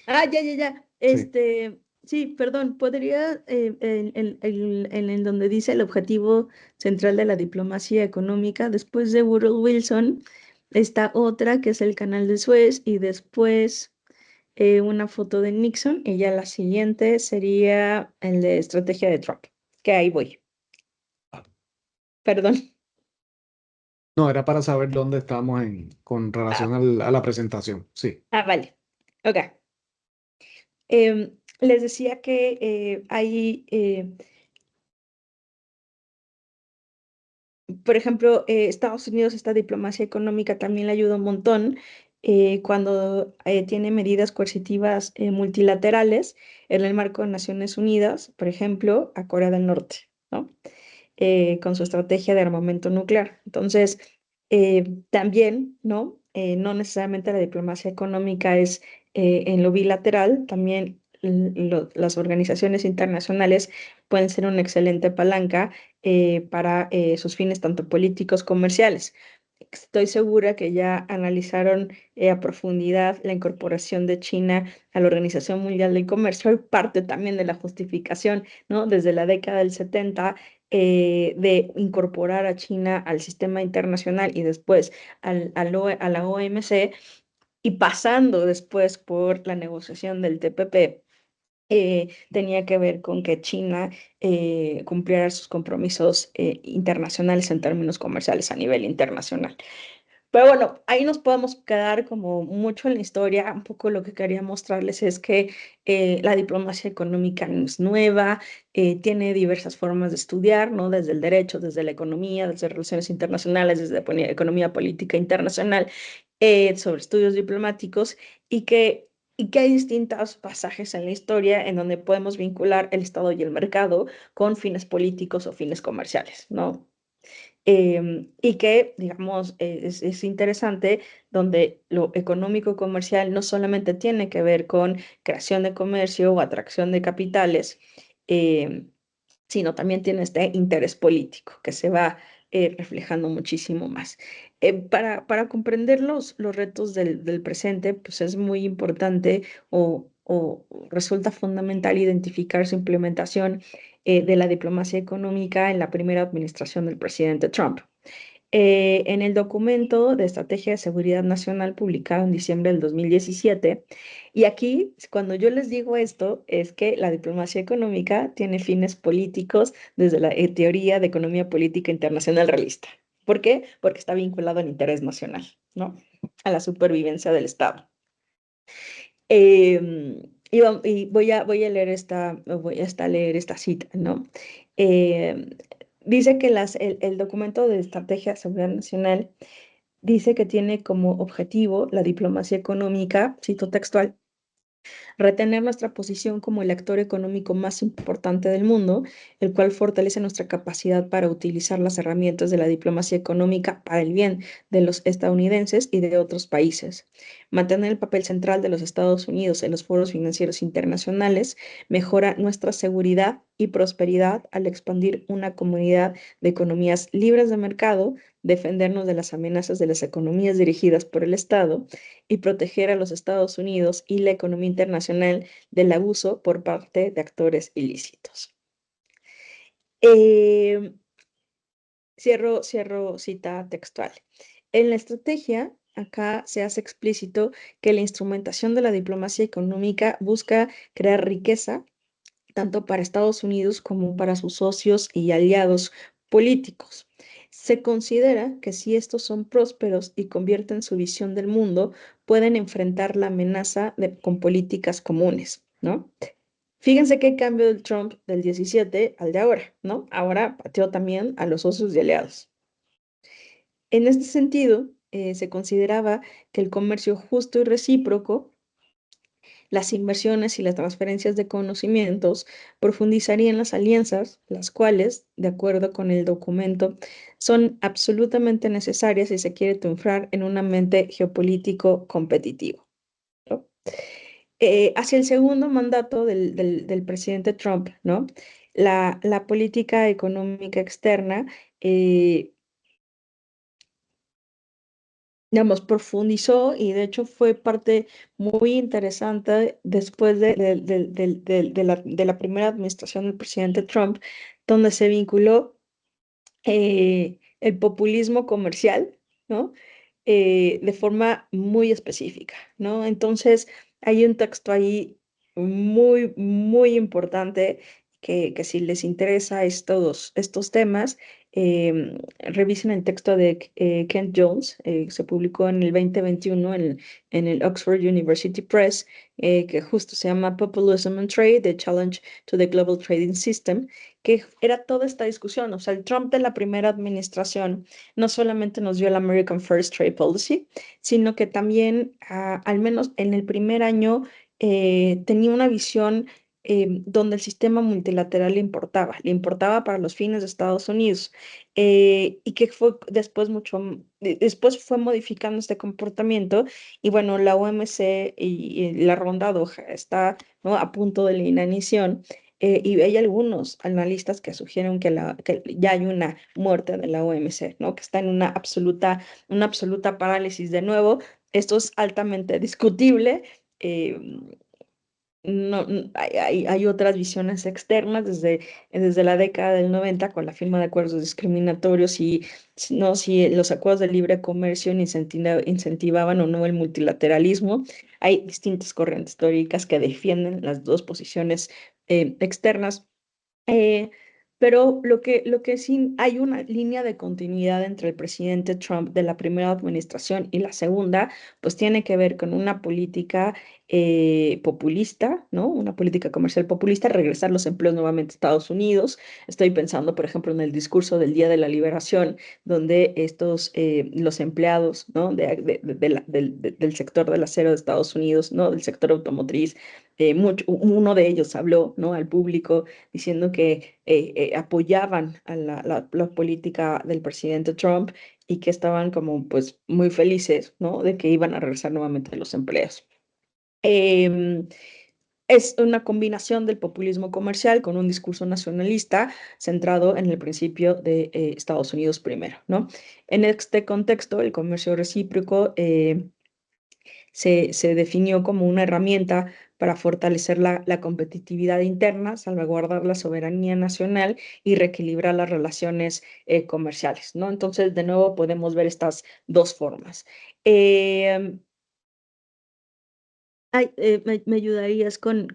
Ah, ya, ya, ya. Sí. Sí, perdón, podría, en donde dice el objetivo central de la diplomacia económica, después de Woodrow Wilson, está otra que es el Canal de Suez y después una foto de Nixon y ya la siguiente sería el de estrategia de Trump, que ahí voy. Perdón. No, era para saber dónde estamos con Ah, relación a la presentación. Sí. vale. Ok. Les decía que hay por ejemplo, Estados Unidos, esta diplomacia económica también le ayuda un montón cuando tiene medidas coercitivas multilaterales en el marco de Naciones Unidas, por ejemplo, a Corea del Norte, ¿no? Con su estrategia de armamento nuclear. Entonces, también, ¿no? No necesariamente la diplomacia económica es en lo bilateral, también las organizaciones internacionales pueden ser una excelente palanca para sus fines tanto políticos comerciales. Estoy segura que ya analizaron a profundidad la incorporación de China a la Organización Mundial del Comercio y parte también de la justificación, ¿no? Desde la década del 70 de incorporar a China al sistema internacional y después a la OMC y pasando después por la negociación del TPP. Tenía que ver con que China cumpliera sus compromisos internacionales en términos comerciales a nivel internacional. Pero bueno, ahí nos podemos quedar como mucho en la historia. Un poco lo que quería mostrarles es que la diplomacia económica no es nueva, tiene diversas formas de estudiar, ¿no? Desde el derecho, desde la economía, desde relaciones internacionales, desde economía política internacional, sobre estudios diplomáticos y y que hay distintos pasajes en la historia en donde podemos vincular el Estado y el mercado con fines políticos o fines comerciales, ¿no? Y que, digamos, es interesante donde lo económico comercial no solamente tiene que ver con creación de comercio o atracción de capitales, em, sino también tiene este interés político que se va reflejando muchísimo más. Para comprender los retos del presente, pues es muy importante o resulta fundamental identificar su implementación de la diplomacia económica en la primera administración del presidente Trump. En el documento de Estrategia de Seguridad Nacional publicado en diciembre del 2017, y aquí cuando yo les digo esto, es que la diplomacia económica tiene fines políticos desde la teoría de economía política internacional realista. ¿Por qué? Porque está vinculado al interés nacional, ¿no? A la supervivencia del Estado. Y voy a leer voy hasta leer esta cita, ¿no? Em, Dice que el documento de Estrategia de Seguridad Nacional dice que tiene como objetivo la diplomacia económica, cito textual, retener nuestra posición como el actor económico más importante del mundo, el cual fortalece nuestra capacidad para utilizar las herramientas de la diplomacia económica para el bien de los estadounidenses y de otros países. Mantener el papel central de los Estados Unidos en los foros financieros internacionales mejora nuestra seguridad y prosperidad al expandir una comunidad de economías libres de mercado, defendernos de las amenazas de las economías dirigidas por el Estado y proteger a los Estados Unidos y la economía internacional del abuso por parte de actores ilícitos. Eh, cierro cita textual. En la estrategia, acá se hace explícito que la instrumentación de la diplomacia económica busca crear riqueza tanto para Estados Unidos como para sus socios y aliados políticos. Se considera que si estos son prósperos y convierten su visión del mundo, pueden enfrentar la amenaza con políticas comunes, ¿no? Fíjense qué cambio del Trump del 17 al de ahora, ¿no? Ahora pateó también a los socios y aliados. En este sentido, se consideraba que el comercio justo y recíproco, las inversiones y las transferencias de conocimientos profundizarían las alianzas, las cuales, de acuerdo con el documento, son absolutamente necesarias si se quiere triunfar en un ambiente geopolítico competitivo, ¿no? Hacia el segundo mandato del presidente Trump, ¿no? La política económica externa eh, digamos, profundizó y de hecho fue parte muy interesante después de la primera administración del presidente Trump, donde se vinculó el populismo comercial, ¿no? De forma muy específica, ¿no? Entonces, hay un texto ahí muy importante que si les interesa estos temas, revisen el texto de Kent Jones, se publicó en el 2021 en el Oxford University Press, que justo se llama Populism and Trade, The Challenge to the Global Trading System, que era toda esta discusión. O sea, el Trump de la primera administración no solamente nos dio el American First Trade Policy, sino que también, al menos en el primer año, tenía una visión donde el sistema multilateral le importaba para los fines de Estados Unidos, y que fue después después fue modificando este comportamiento y bueno, la OMC y la ronda Doha está, ¿no?, a punto de la inanición. Y hay algunos analistas que sugieren que ya hay una muerte de la OMC, ¿no? Que está en una absoluta parálisis de nuevo. Esto es altamente discutible. eh, no, hay otras visiones externas desde la década del 90 con la firma de acuerdos discriminatorios y no, si los acuerdos de libre comercio incentivaban o no el multilateralismo. Hay distintas corrientes teóricas que defienden las dos posiciones externas. Eh, pero lo que sí hay una línea de continuidad entre el presidente Trump de la primera administración y la segunda, pues tiene que ver con una política populista, ¿no? Una política comercial populista, regresar los empleos nuevamente a Estados Unidos. Estoy pensando, por ejemplo, en el discurso del Día de la Liberación, donde los empleados, ¿no? Del sector del acero de Estados Unidos, ¿no? Del sector automotriz, uno de ellos habló, ¿no?, al público diciendo que apoyaban a la política del presidente Trump y que estaban como pues muy felices, ¿no?, de que iban a regresar nuevamente los empleos. Em, es una combinación del populismo comercial con un discurso nacionalista centrado en el principio de Estados Unidos primero, ¿no? En este contexto, el comercio recíproco se definió como una herramienta para fortalecer la competitividad interna, salvaguardar la soberanía nacional y reequilibrar las relaciones comerciales, ¿no? Entonces, de nuevo, podemos ver estas dos formas. Eh, ¿Me ayudarías con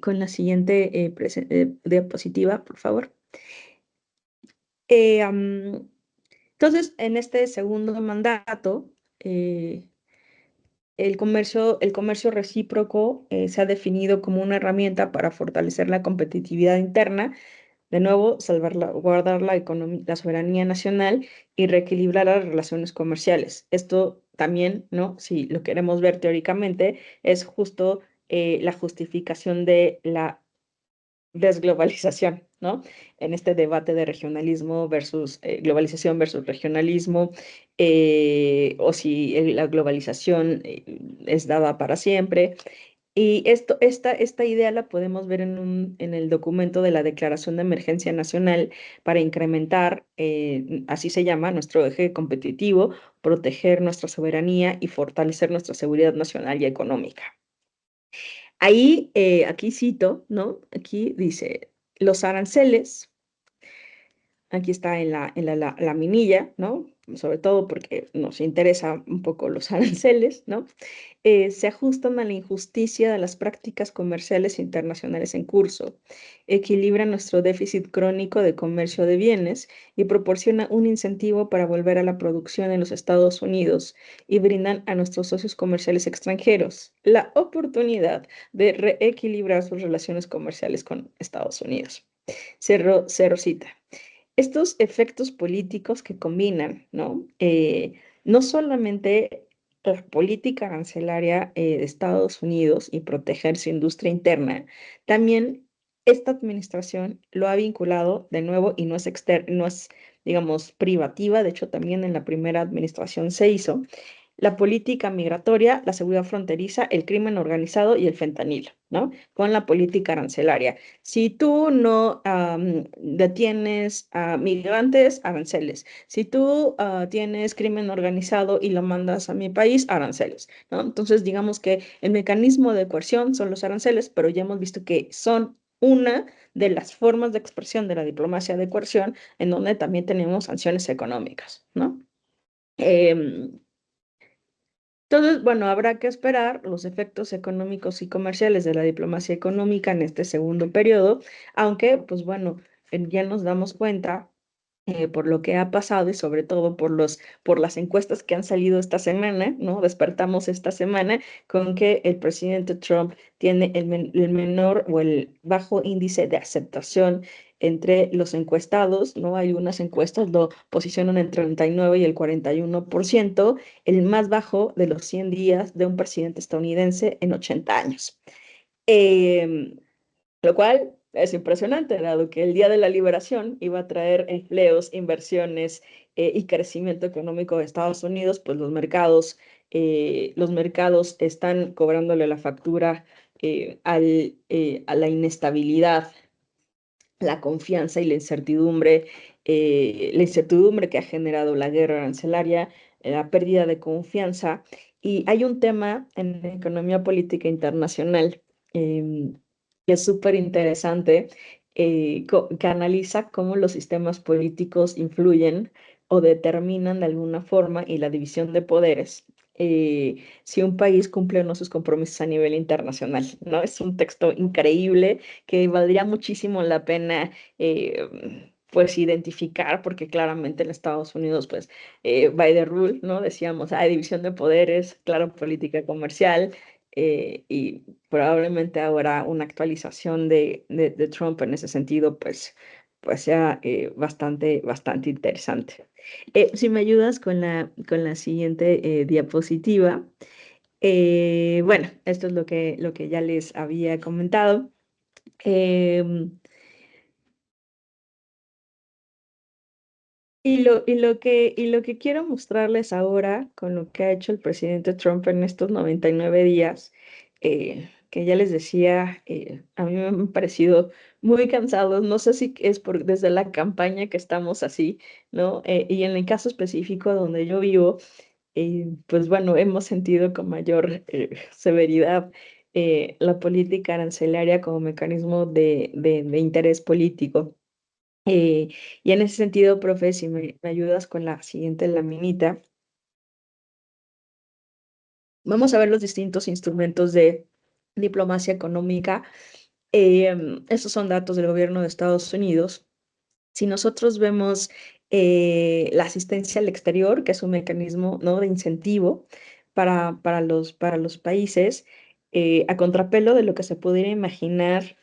la siguiente diapositiva, por favor? Eh, am, entonces, en este segundo mandato, el comercio recíproco se ha definido como una herramienta para fortalecer la competitividad interna, de nuevo, guardar la soberanía nacional y reequilibrar las relaciones comerciales. Esto también, ¿no? Si lo queremos ver teóricamente, es justo la justificación de la desglobalización, ¿no? En este debate de regionalismo versus globalización versus regionalismo, o si la globalización es dada para siempre. Y esta idea la podemos ver en el documento de la Declaración de Emergencia Nacional para incrementar, así se llama, nuestro eje competitivo, proteger nuestra soberanía y fortalecer nuestra seguridad nacional y económica. Ahí, aquí cito, ¿no? Aquí dice, los aranceles, aquí está en la minilla, ¿no? Sobre todo porque nos interesa un poco los aranceles, ¿no? Se ajustan a la injusticia de las prácticas comerciales internacionales en curso, equilibran nuestro déficit crónico de comercio de bienes y proporciona un incentivo para volver a la producción en los Estados Unidos y brindan a nuestros socios comerciales extranjeros la oportunidad de reequilibrar sus relaciones comerciales con Estados Unidos. Cerro cita. Estos efectos políticos que combinan, ¿no? No solamente la política arancelaria de Estados Unidos y proteger su industria interna, también esta administración lo ha vinculado de nuevo y no es, digamos, privativa, de hecho también en la primera administración se hizo, la política migratoria, la seguridad fronteriza, el crimen organizado y el fentanilo, ¿no? Con la política arancelaria. Si tú no detienes a migrantes, aranceles. Si tú tienes crimen organizado y lo mandas a mi país, aranceles, ¿no? Entonces, digamos que el mecanismo de coerción son los aranceles, pero ya hemos visto que son una de las formas de expresión de la diplomacia de coerción, en donde también tenemos sanciones económicas, ¿no? Em, entonces, bueno, habrá que esperar los efectos económicos y comerciales de la diplomacia económica en este segundo periodo, aunque, pues bueno, ya nos damos cuenta por lo que ha pasado y sobre todo por las encuestas que han salido esta semana, ¿no? Despertamos esta semana con que el presidente Trump tiene el menor o el bajo índice de aceptación entre los encuestados, ¿no? Hay unas encuestas lo posicionan entre el 39 y el 41%, el más bajo de los 100 días de un presidente estadounidense en 80 años. Em, lo cual es impresionante, dado que el Día de la Liberación iba a traer empleos, inversiones y crecimiento económico de Estados Unidos, pues los mercados están cobrándole la factura a la inestabilidad, la confianza y la incertidumbre que ha generado la guerra arancelaria, la pérdida de confianza. Y hay un tema en la economía política internacional em, que es súper interesante, que analiza cómo los sistemas políticos influyen o determinan de alguna forma y la división de poderes. Si un país cumple o no sus compromisos a nivel internacional, ¿no? Es un texto increíble que valdría muchísimo la pena pues identificar, porque claramente en Estados Unidos, pues, by the rule, ¿no? Decíamos, hay división de poderes, claro, política comercial, y probablemente ahora una actualización de Trump en ese sentido, pues sea bastante interesante. Si me ayudas con la siguiente diapositiva. Bueno, esto es lo que ya les había comentado. Em, y lo que quiero mostrarles ahora con lo que ha hecho el presidente Trump en estos 99 días, que ya les decía, a mí me han parecido muy cansados. No sé si es desde la campaña que estamos así, ¿no? Y en el caso específico donde yo vivo, pues bueno, hemos sentido con mayor severidad la política arancelaria como mecanismo de interés político. Eh, y en ese sentido, profe, si me ayudas con la siguiente laminita, vamos a ver los distintos instrumentos de diplomacia económica. Estos son datos del gobierno de Estados Unidos. Si nosotros vemos la asistencia al exterior, que es un mecanismo, ¿no? de incentivo para los países, a contrapelo de lo que se pudiera imaginar,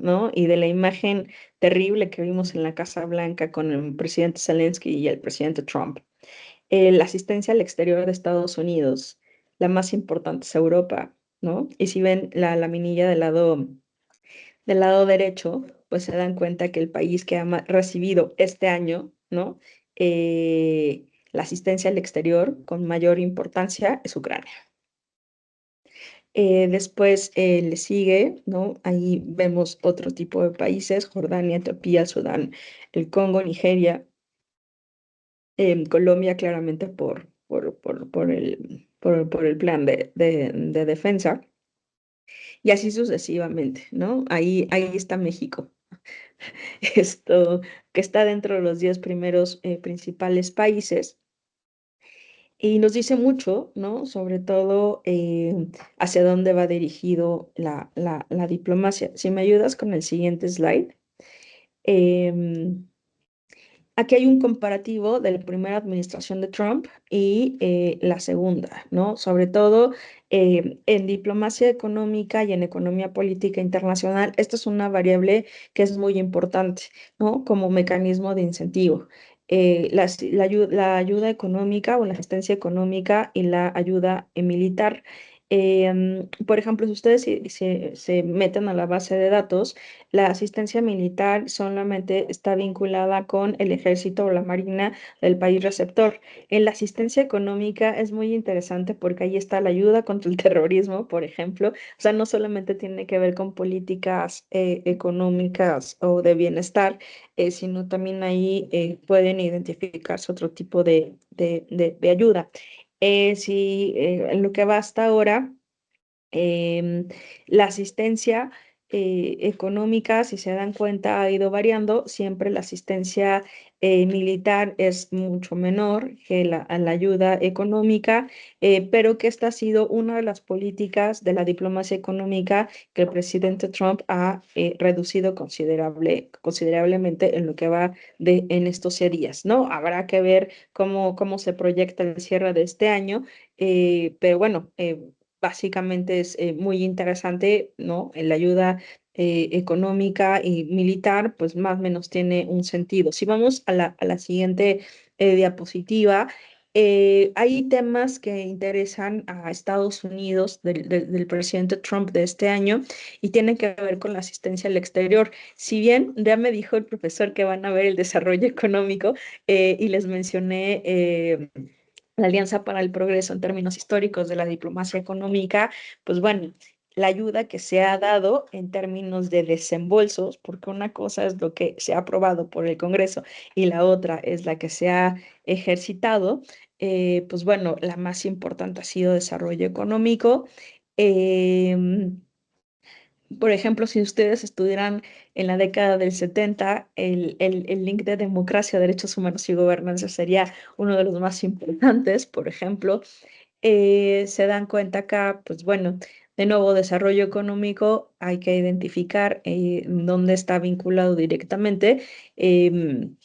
¿no? Y de la imagen terrible que vimos en la Casa Blanca con el presidente Zelensky y el presidente Trump. La asistencia al exterior de Estados Unidos, la más importante es Europa, ¿no? Y si ven la laminilla del lado derecho, pues se dan cuenta que el país que ha recibido este año, ¿no? La asistencia al exterior con mayor importancia es Ucrania. Después le sigue, ¿no? Ahí vemos otro tipo de países: Jordania, Etiopía, Sudán, el Congo, Nigeria, Colombia, claramente por el plan de defensa, y así sucesivamente, ¿no? Ahí está México, esto que está dentro de los 10 primeros principales países. Y nos dice mucho, ¿no? Sobre todo hacia dónde va dirigido la diplomacia. Si me ayudas con el siguiente slide. Em, Aquí hay un comparativo de la primera administración de Trump y la segunda, ¿no? Sobre todo en diplomacia económica y en economía política internacional. Esta es una variable que es muy importante, ¿no? Como mecanismo de incentivo. La ayuda económica o la asistencia económica y la ayuda militar. Por ejemplo, si ustedes se meten a la base de datos, la asistencia militar solamente está vinculada con el ejército o la marina del país receptor. En la asistencia económica es muy interesante porque ahí está la ayuda contra el terrorismo, por ejemplo. O sea, no solamente tiene que ver con políticas económicas o de bienestar, sino también ahí pueden identificarse otro tipo de ayuda. Si en lo que va hasta ahora, Em, la asistencia económica, si se dan cuenta, ha ido variando. Siempre la asistencia militar es mucho menor que la ayuda económica, pero que esta ha sido una de las políticas de la diplomacia económica que el presidente Trump ha reducido considerablemente en lo que va en estos días, ¿no? Habrá que ver cómo se proyecta el cierre de este año, pero bueno, básicamente es muy interesante, ¿no? En la ayuda económica y militar, pues más o menos tiene un sentido. Si vamos a la siguiente diapositiva, hay temas que interesan a Estados Unidos del presidente Trump de este año y tienen que ver con la asistencia al exterior. Si bien ya me dijo el profesor que van a ver el desarrollo económico y les mencioné la Alianza para el Progreso en términos históricos de la diplomacia económica, pues bueno, la ayuda que se ha dado en términos de desembolsos, porque una cosa es lo que se ha aprobado por el Congreso y la otra es la que se ha ejercitado, pues bueno, la más importante ha sido desarrollo económico. Em, por ejemplo, si ustedes estuvieran en la década del 70, el link de democracia, derechos humanos y gobernanza sería uno de los más importantes. Por ejemplo, se dan cuenta acá, pues bueno, de nuevo, desarrollo económico, hay que identificar dónde está vinculado directamente. em,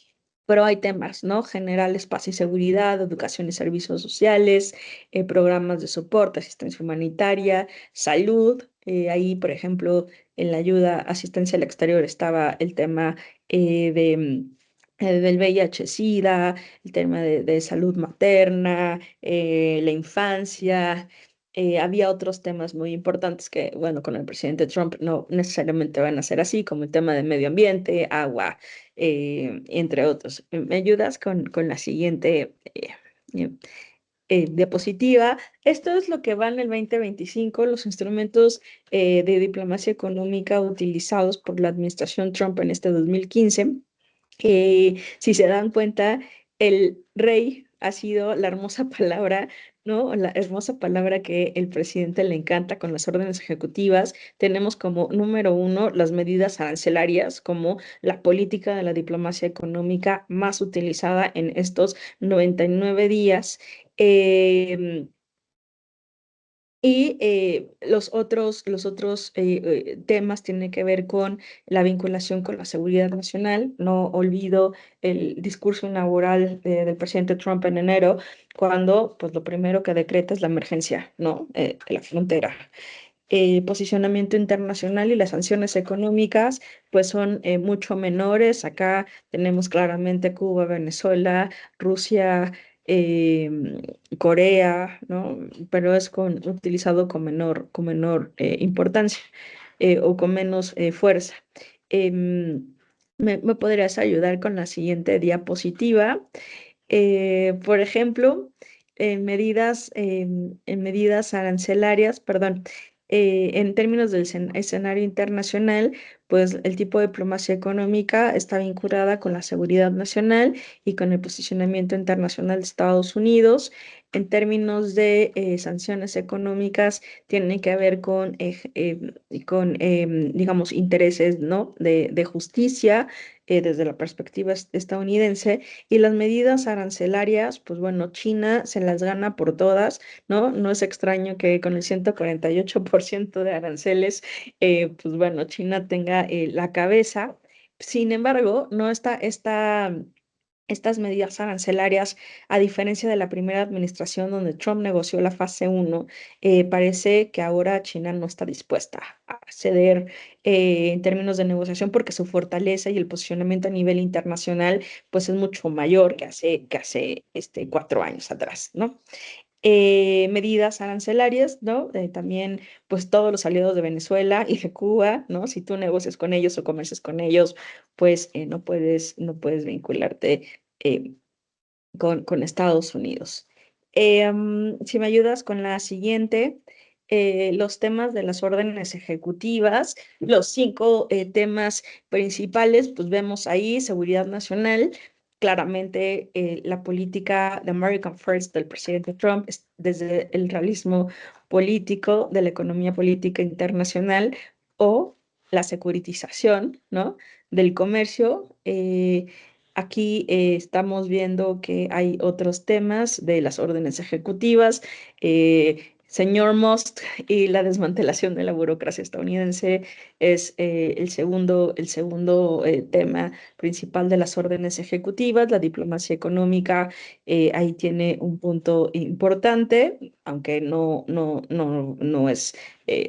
pero hay temas, ¿no? Generales, paz y seguridad, educación y servicios sociales, programas de soporte, asistencia humanitaria, salud. Ahí, por ejemplo, en la ayuda, asistencia al exterior estaba el tema del VIH-Sida, el tema de salud materna, la infancia. Había otros temas muy importantes que, bueno, con el presidente Trump no necesariamente van a ser así, como el tema de medio ambiente, agua, entre otros. ¿Me ayudas con la siguiente eh, diapositiva? Esto es lo que va en el 2025, los instrumentos de diplomacia económica utilizados por la administración Trump en este 2015. Si se dan cuenta, el rey ha sido la hermosa palabra, ¿no? La hermosa palabra que el presidente le encanta con las órdenes ejecutivas. Tenemos como número uno las medidas arancelarias como la política de la diplomacia económica más utilizada en estos 99 días. Em, y los otros temas tienen que ver con la vinculación con la seguridad nacional. No olvido el discurso inaugural del presidente Trump en enero, cuando pues lo primero que decreta es la emergencia, ¿no? De la frontera. Posicionamiento internacional y las sanciones económicas pues son mucho menores. Acá tenemos claramente Cuba, Venezuela, Rusia, eh, Corea, ¿no? Pero es utilizado con menor importancia o con menos fuerza. Em, ¿Me podrías ayudar con la siguiente diapositiva? Por ejemplo, en medidas arancelarias, perdón. En términos del escenario internacional, pues el tipo de diplomacia económica está vinculada con la seguridad nacional y con el posicionamiento internacional de Estados Unidos. En términos de sanciones económicas, tienen que ver con digamos, intereses, ¿no? de justicia desde la perspectiva estadounidense. Y las medidas arancelarias, pues bueno, China se las gana por todas, ¿no? No es extraño que con el 148% de aranceles, pues bueno, China tenga la cabeza. Sin embargo, no estas medidas arancelarias, a diferencia de la primera administración donde Trump negoció la fase uno, parece que ahora China no está dispuesta a ceder en términos de negociación porque su fortaleza y el posicionamiento a nivel internacional pues es mucho mayor que hace 4 años atrás, ¿no? Medidas arancelarias, ¿no? También, pues todos los aliados de Venezuela y de Cuba, ¿no? Si tú negocias con ellos o comercias con ellos, pues no puedes vincularte eh, con Estados Unidos. Si me ayudas con la siguiente, los temas de las órdenes ejecutivas, los 5 temas principales, pues vemos ahí seguridad nacional. Claramente, la política de American First del presidente Trump es desde el realismo político de la economía política internacional o la securitización, ¿no? del comercio. Aquí estamos viendo que hay otros temas de las órdenes ejecutivas. Señor Musk y la desmantelación de la burocracia estadounidense es el segundo tema principal de las órdenes ejecutivas. La diplomacia económica ahí tiene un punto importante, aunque no es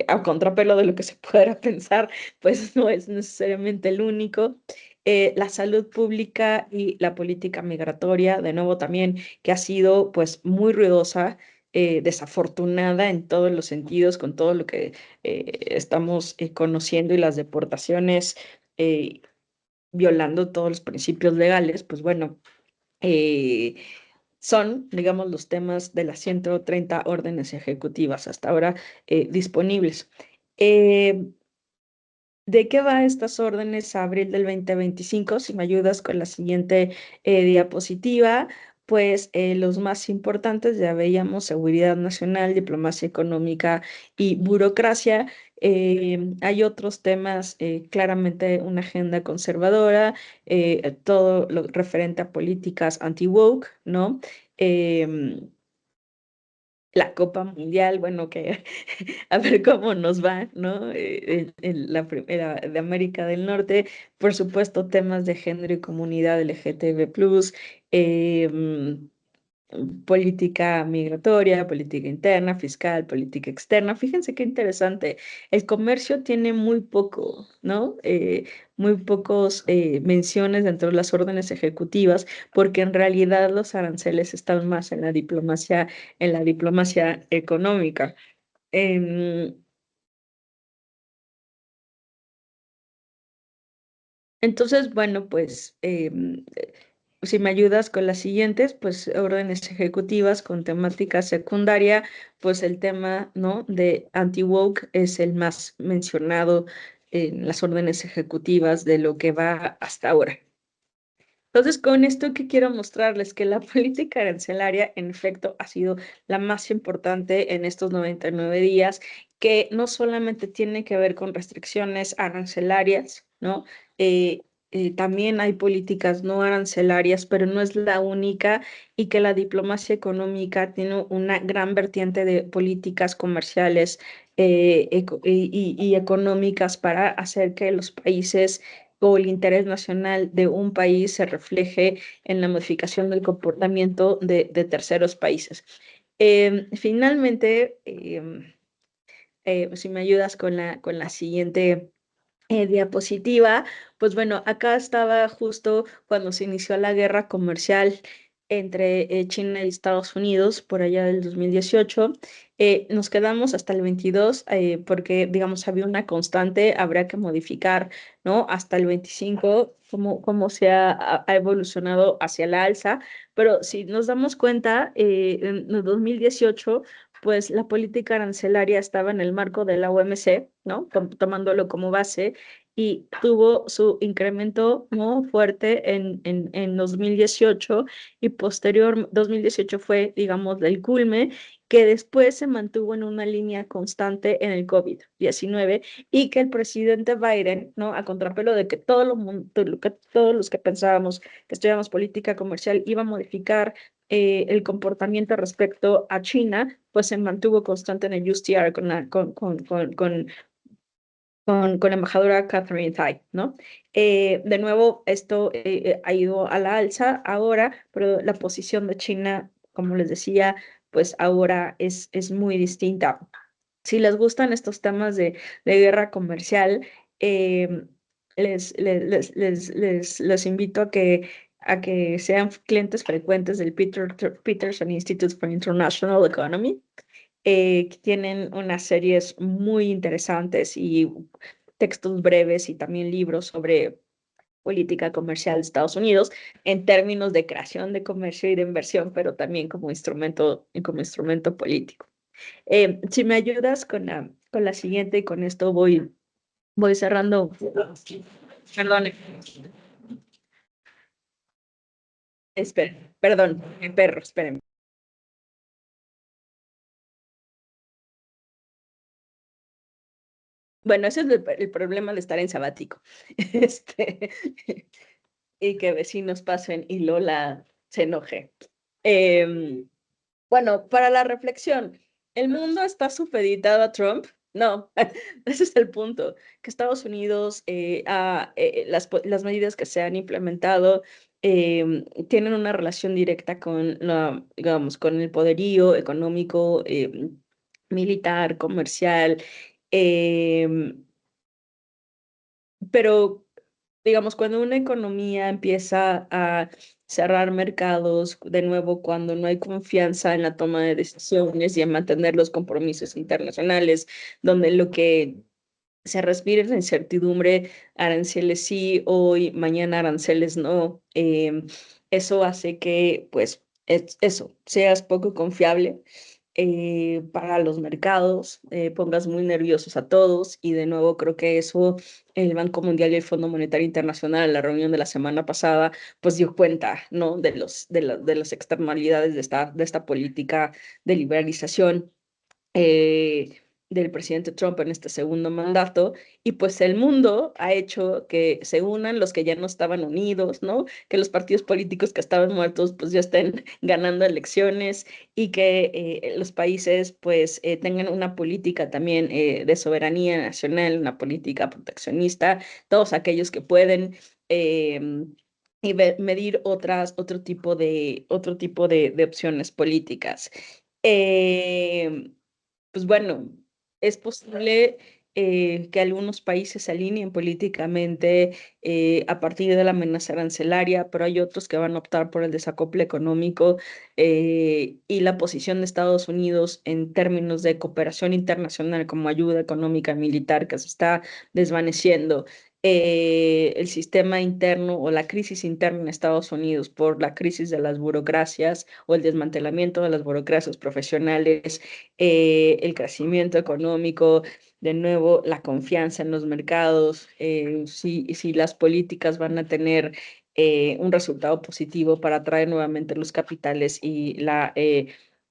a contrapelo de lo que se pudiera pensar, pues no es necesariamente el único. La salud pública y la política migratoria, de nuevo también, que ha sido pues muy ruidosa, desafortunada en todos los sentidos, con todo lo que estamos conociendo y las deportaciones eh, violando todos los principios legales, pues bueno, eh, son, digamos, los temas de las 130 órdenes ejecutivas hasta ahora disponibles. Eh, ¿De qué va estas órdenes a abril del 2025? Si me ayudas con la siguiente diapositiva, pues los más importantes ya veíamos seguridad nacional, diplomacia económica y burocracia. Hay otros temas, claramente una agenda conservadora, todo lo referente a políticas anti-woke, ¿no? Em, la Copa Mundial, bueno, que a ver cómo nos va, ¿no? En la primera de América del Norte, por supuesto, temas de género y comunidad LGTB+, política migratoria, política interna, fiscal, política externa. Fíjense qué interesante. El comercio tiene muy poco, ¿no? Muy pocos menciones dentro de las órdenes ejecutivas, porque en realidad los aranceles están más en la diplomacia económica. Em, entonces, bueno, pues si me ayudas con las siguientes, pues órdenes ejecutivas con temática secundaria, pues el tema, ¿no? de anti-woke es el más mencionado en las órdenes ejecutivas de lo que va hasta ahora. Entonces, con esto que quiero mostrarles que la política arancelaria, en efecto, ha sido la más importante en estos 99 días, que no solamente tiene que ver con restricciones arancelarias, ¿no? También hay políticas no arancelarias, pero no es la única, y que la diplomacia económica tiene una gran vertiente de políticas comerciales y económicas para hacer que los países o el interés nacional de un país se refleje en la modificación del comportamiento de terceros países. Finalmente, si me ayudas con la siguiente diapositiva, pues bueno, acá estaba justo cuando se inició la guerra comercial entre China y Estados Unidos, por allá del 2018. Nos quedamos hasta el 22 porque, digamos, había una constante, habrá que modificar, ¿no? Hasta el 25, cómo se ha evolucionado hacia la alza. Pero si nos damos cuenta, en el 2018 pues la política arancelaria estaba en el marco de la OMC, ¿no? Tomándolo como base, y tuvo su incremento, ¿no? Fuerte en 2018, y posterior, 2018 fue, digamos, el culme, que después se mantuvo en una línea constante en el COVID-19, y que el presidente Biden, ¿no? A contrapelo de que todos los que pensábamos que estudiamos política comercial iba a modificar el comportamiento respecto a China, pues se mantuvo constante en el USTR con la embajadora Catherine Tai, ¿no? De nuevo, esto ha ido a la alza ahora, pero la posición de China, como les decía, pues ahora es muy distinta. Si les gustan estos temas de guerra comercial, eh, les invito a que sean clientes frecuentes del Peterson Institute for International Economy, que tienen unas series muy interesantes y textos breves y también libros sobre política comercial de Estados Unidos en términos de creación de comercio y de inversión, pero también como instrumento político. Si me ayudas con la siguiente, y con esto voy cerrando. Perdón, perdón, perro, espérenme. Bueno, ese es el problema de estar en sabático. Este, y que vecinos pasen y Lola se enoje. Em, Bueno, para la reflexión, ¿el mundo está supeditado a Trump? No, ese es el punto, que Estados Unidos, las medidas que se han implementado tienen una relación directa con digamos, con el poderío económico, militar, comercial, em, pero digamos, cuando una economía empieza a cerrar mercados, de nuevo, cuando no hay confianza en la toma de decisiones y en mantener los compromisos internacionales, donde lo que se respira es la incertidumbre, aranceles sí, hoy, mañana aranceles no, eso hace que, pues, eso, seas poco confiable para los mercados, pongas muy nerviosos a todos, y de nuevo creo que eso el Banco Mundial y el Fondo Monetario Internacional en la reunión de la semana pasada pues dio cuenta, ¿no? De las externalidades de esta política de liberalización eh, del presidente Trump en este segundo mandato, y pues el mundo ha hecho que se unan los que ya no estaban unidos, ¿no? Que los partidos políticos que estaban muertos pues ya estén ganando elecciones, y que los países pues tengan una política también de soberanía nacional, una política proteccionista, todos aquellos que pueden y medir otro tipo de opciones políticas. Eh, pues bueno, es posible que algunos países se alineen políticamente a partir de la amenaza arancelaria, pero hay otros que van a optar por el desacople económico y la posición de Estados Unidos en términos de cooperación internacional como ayuda económica militar que se está desvaneciendo. El sistema interno o la crisis interna en Estados Unidos por la crisis de las burocracias o el desmantelamiento de las burocracias profesionales, el crecimiento económico, de nuevo, la confianza en los mercados, si las políticas van a tener un resultado positivo para atraer nuevamente los capitales y la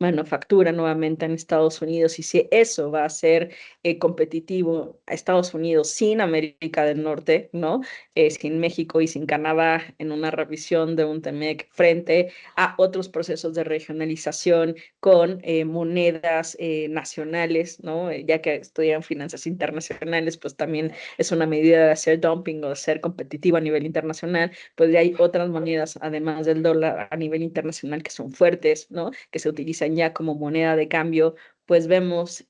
manufactura nuevamente en Estados Unidos, y si eso va a ser competitivo a Estados Unidos sin América del Norte, ¿no? Sin México y sin Canadá en una revisión de un TEMEC frente a otros procesos de regionalización con monedas nacionales, ¿no? Ya que estudian finanzas internacionales, pues también es una medida de hacer dumping o de ser competitivo a nivel internacional, pues ya hay otras monedas, además del dólar a nivel internacional, que son fuertes, ¿no? Que se utilizan ya como moneda de cambio, pues vemos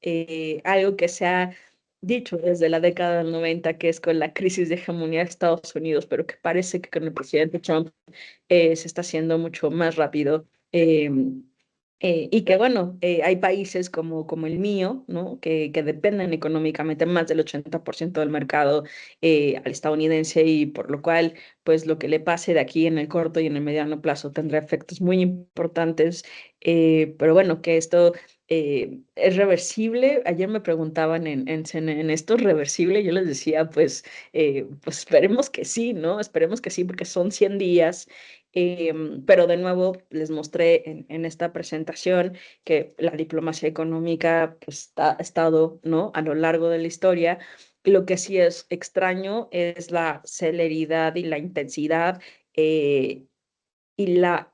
algo que se ha dicho desde la década del 90, que es con la crisis de hegemonía de Estados Unidos, pero que parece que con el presidente Trump se está haciendo mucho más rápido. Y que bueno, hay países como el mío, ¿no? Que dependen económicamente más del 80% del mercado al estadounidense, y por lo cual pues lo que le pase de aquí en el corto y en el mediano plazo tendrá efectos muy importantes, pero bueno, que esto es reversible. Ayer me preguntaban en ¿esto es reversible? Yo les decía, pues esperemos que sí, ¿no? Esperemos que sí, porque son 100 días. Pero de nuevo les mostré en esta presentación que la diplomacia económica pues, ha estado, ¿no? A lo largo de la historia. Lo que sí es extraño es la celeridad y la intensidad, y la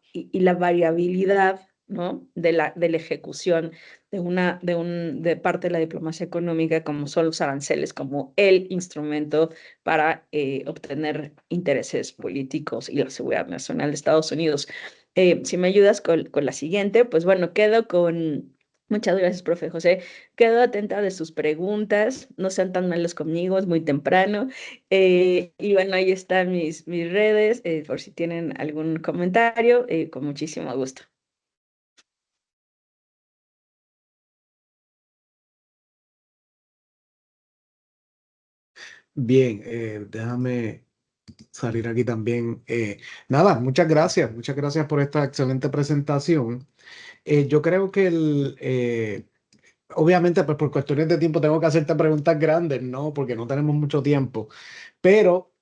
variabilidad, ¿no? De la ejecución de parte de la diplomacia económica, como son los aranceles, como el instrumento para obtener intereses políticos y la seguridad nacional de Estados Unidos. Si me ayudas con la siguiente, pues bueno, quedo con... Muchas gracias, profe José. Quedo atenta de sus preguntas. No sean tan malos conmigo, es muy temprano. Y bueno, ahí están mis redes, por si tienen algún comentario, con muchísimo gusto. Bien, déjame salir aquí también. Nada, muchas gracias por esta excelente presentación. Yo creo que obviamente, pues por cuestiones de tiempo tengo que hacerte preguntas grandes, ¿no? Porque no tenemos mucho tiempo, pero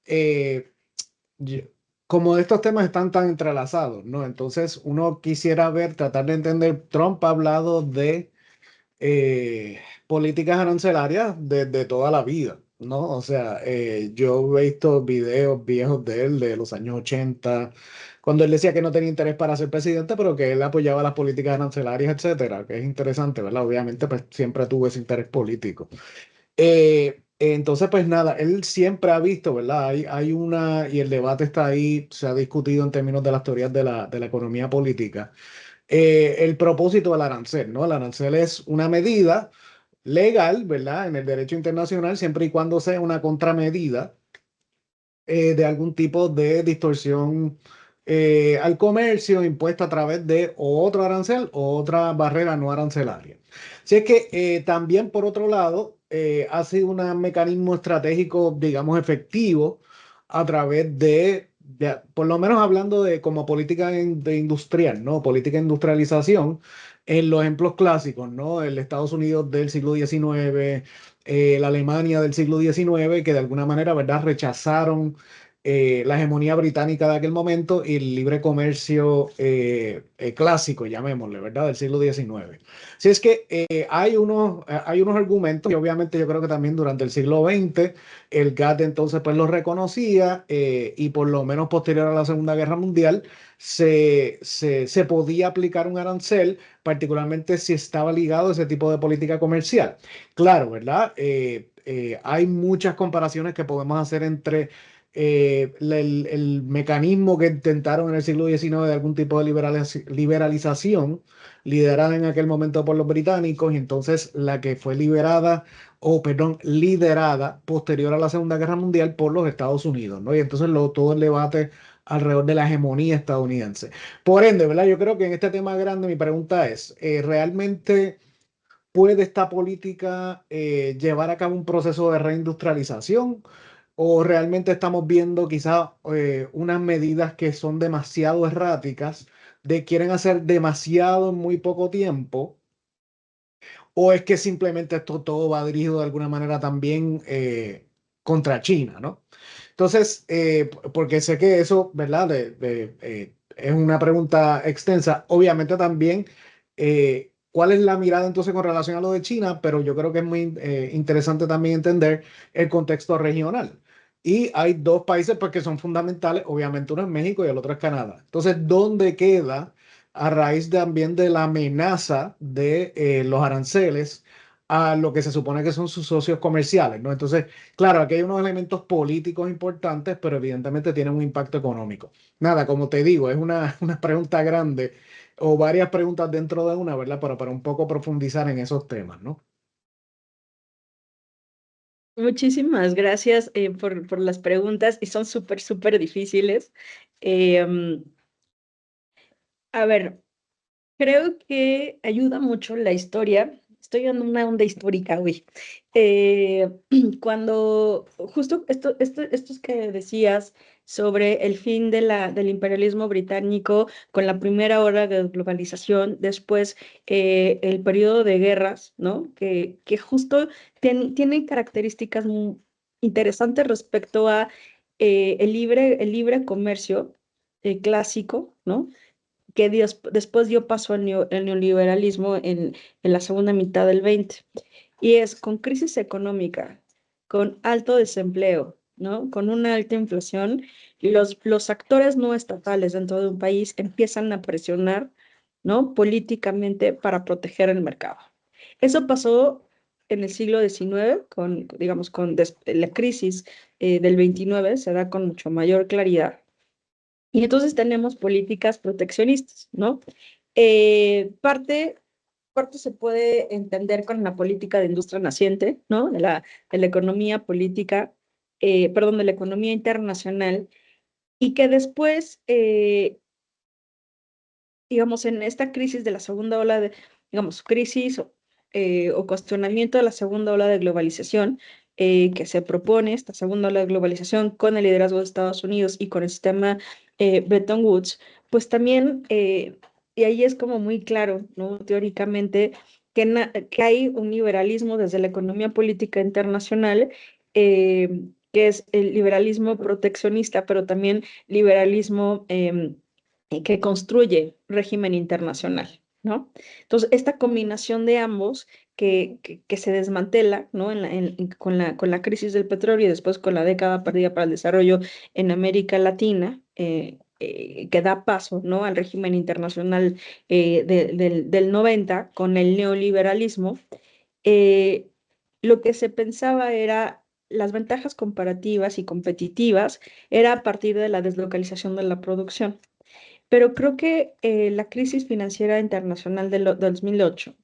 yo- como estos temas están tan entrelazados, ¿no? Entonces uno quisiera ver, tratar de entender, Trump ha hablado de políticas arancelarias desde toda la vida, ¿no? O sea, yo he visto videos viejos de él de los años 80, cuando él decía que no tenía interés para ser presidente, pero que él apoyaba las políticas arancelarias, etcétera, que es interesante, ¿verdad? Obviamente, pues siempre tuvo ese interés político. Entonces, pues nada, él siempre ha visto, ¿verdad? Hay una, y el debate está ahí, se ha discutido en términos de las teorías de la economía política, el propósito del arancel, ¿no? El arancel es una medida legal, ¿verdad? En el derecho internacional, siempre y cuando sea una contramedida de algún tipo de distorsión al comercio impuesta a través de o otro arancel o otra barrera no arancelaria. Si es que también, por otro lado, ha sido un mecanismo estratégico, digamos, efectivo a través por lo menos hablando de como política de industrial, ¿no? Política de industrialización, en los ejemplos clásicos, ¿no? El Estados Unidos del siglo XIX, la Alemania del siglo XIX, que de alguna manera, ¿verdad?, rechazaron la hegemonía británica de aquel momento y el libre comercio clásico, llamémosle, ¿verdad?, del siglo XIX. Si es que hay unos argumentos, y obviamente yo creo que también durante el siglo XX el GATT entonces pues los reconocía, y por lo menos posterior a la Segunda Guerra Mundial se podía aplicar un arancel, particularmente si estaba ligado a ese tipo de política comercial. Claro, ¿verdad? Hay muchas comparaciones que podemos hacer entre el mecanismo que intentaron en el siglo XIX de algún tipo de liberalización, liderada en aquel momento por los británicos, y entonces la que fue liberada, o perdón, liderada posterior a la Segunda Guerra Mundial por los Estados Unidos, ¿no? Y entonces todo el debate alrededor de la hegemonía estadounidense. Por ende, ¿verdad? Yo creo que en este tema grande mi pregunta es, ¿realmente puede esta política llevar a cabo un proceso de reindustrialización? ¿O realmente estamos viendo quizás unas medidas que son demasiado erráticas, de quieren hacer demasiado en muy poco tiempo? ¿O es que simplemente esto todo va dirigido de alguna manera también contra China, ¿no? Entonces, porque sé que eso, ¿verdad? Es una pregunta extensa. Obviamente también, ¿cuál es la mirada entonces con relación a lo de China? Pero yo creo que es muy interesante también entender el contexto regional. Y hay dos países pues, que son fundamentales, obviamente uno es México y el otro es Canadá. Entonces, ¿dónde queda a raíz también de la amenaza de los aranceles a lo que se supone que son sus socios comerciales, ¿no? Entonces, claro, aquí hay unos elementos políticos importantes, pero evidentemente tienen un impacto económico. Nada, como te digo, es una pregunta grande o varias preguntas dentro de una, ¿verdad? Para un poco profundizar en esos temas, ¿no? Muchísimas gracias por las preguntas y son súper, súper difíciles. Em, a ver, creo que ayuda mucho la historia. estoy en una onda histórica, güey. Cuando justo estos que decías sobre el fin del imperialismo británico con la primera ola de globalización, después el periodo de guerras, ¿no? Que justo tienen características muy interesantes respecto a el libre comercio clásico, ¿no? Que después dio paso al neoliberalismo en la segunda mitad del 20. Y es con crisis económica, con alto desempleo, ¿no? Con una alta inflación, los actores no estatales dentro de un país empiezan a presionar, ¿no? Políticamente para proteger el mercado. Eso pasó en el siglo XIX, digamos, la crisis del 29 se da con mucho mayor claridad. Y entonces tenemos políticas proteccionistas, ¿no? Parte se puede entender con la política de industria naciente, ¿no? De la economía política, perdón, de la economía internacional, y que después, digamos, en esta crisis de la segunda ola digamos, crisis o cuestionamiento de la segunda ola de globalización, que se propone, esta segunda ola de globalización con el liderazgo de Estados Unidos y con el sistema Bretton Woods, pues también, y ahí es como muy claro, ¿no? Teóricamente, que hay un liberalismo desde la economía política internacional, que es el liberalismo proteccionista, pero también liberalismo que construye régimen internacional, ¿no? Entonces, esta combinación de ambos que se desmantela, ¿no? Con la crisis del petróleo y después con la década perdida para el desarrollo en América Latina, que da paso, ¿no? Al régimen internacional del 90 con el neoliberalismo, eh, lo que se pensaba era las ventajas comparativas y competitivas era a partir de la deslocalización de la producción. Pero creo que la crisis financiera internacional de 2008,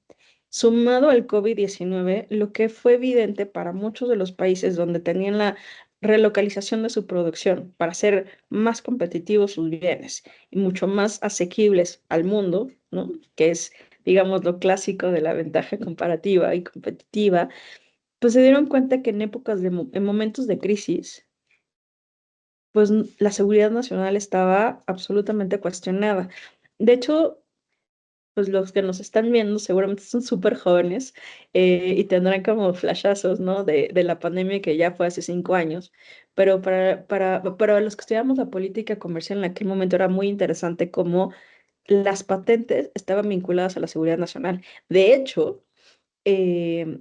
sumado al COVID-19, lo que fue evidente para muchos de los países donde tenían la relocalización de su producción para hacer más competitivos sus bienes y mucho más asequibles al mundo, ¿no? Que es, digamos, lo clásico de la ventaja comparativa y competitiva, pues se dieron cuenta que en momentos de crisis, pues la seguridad nacional estaba absolutamente cuestionada. De hecho, pues los que nos están viendo seguramente son súper jóvenes y tendrán como flashazos, ¿no? De la pandemia que ya fue hace 5 años. Pero para los que estudiamos la política comercial en aquel momento era muy interesante cómo las patentes estaban vinculadas a la seguridad nacional. De hecho, eh,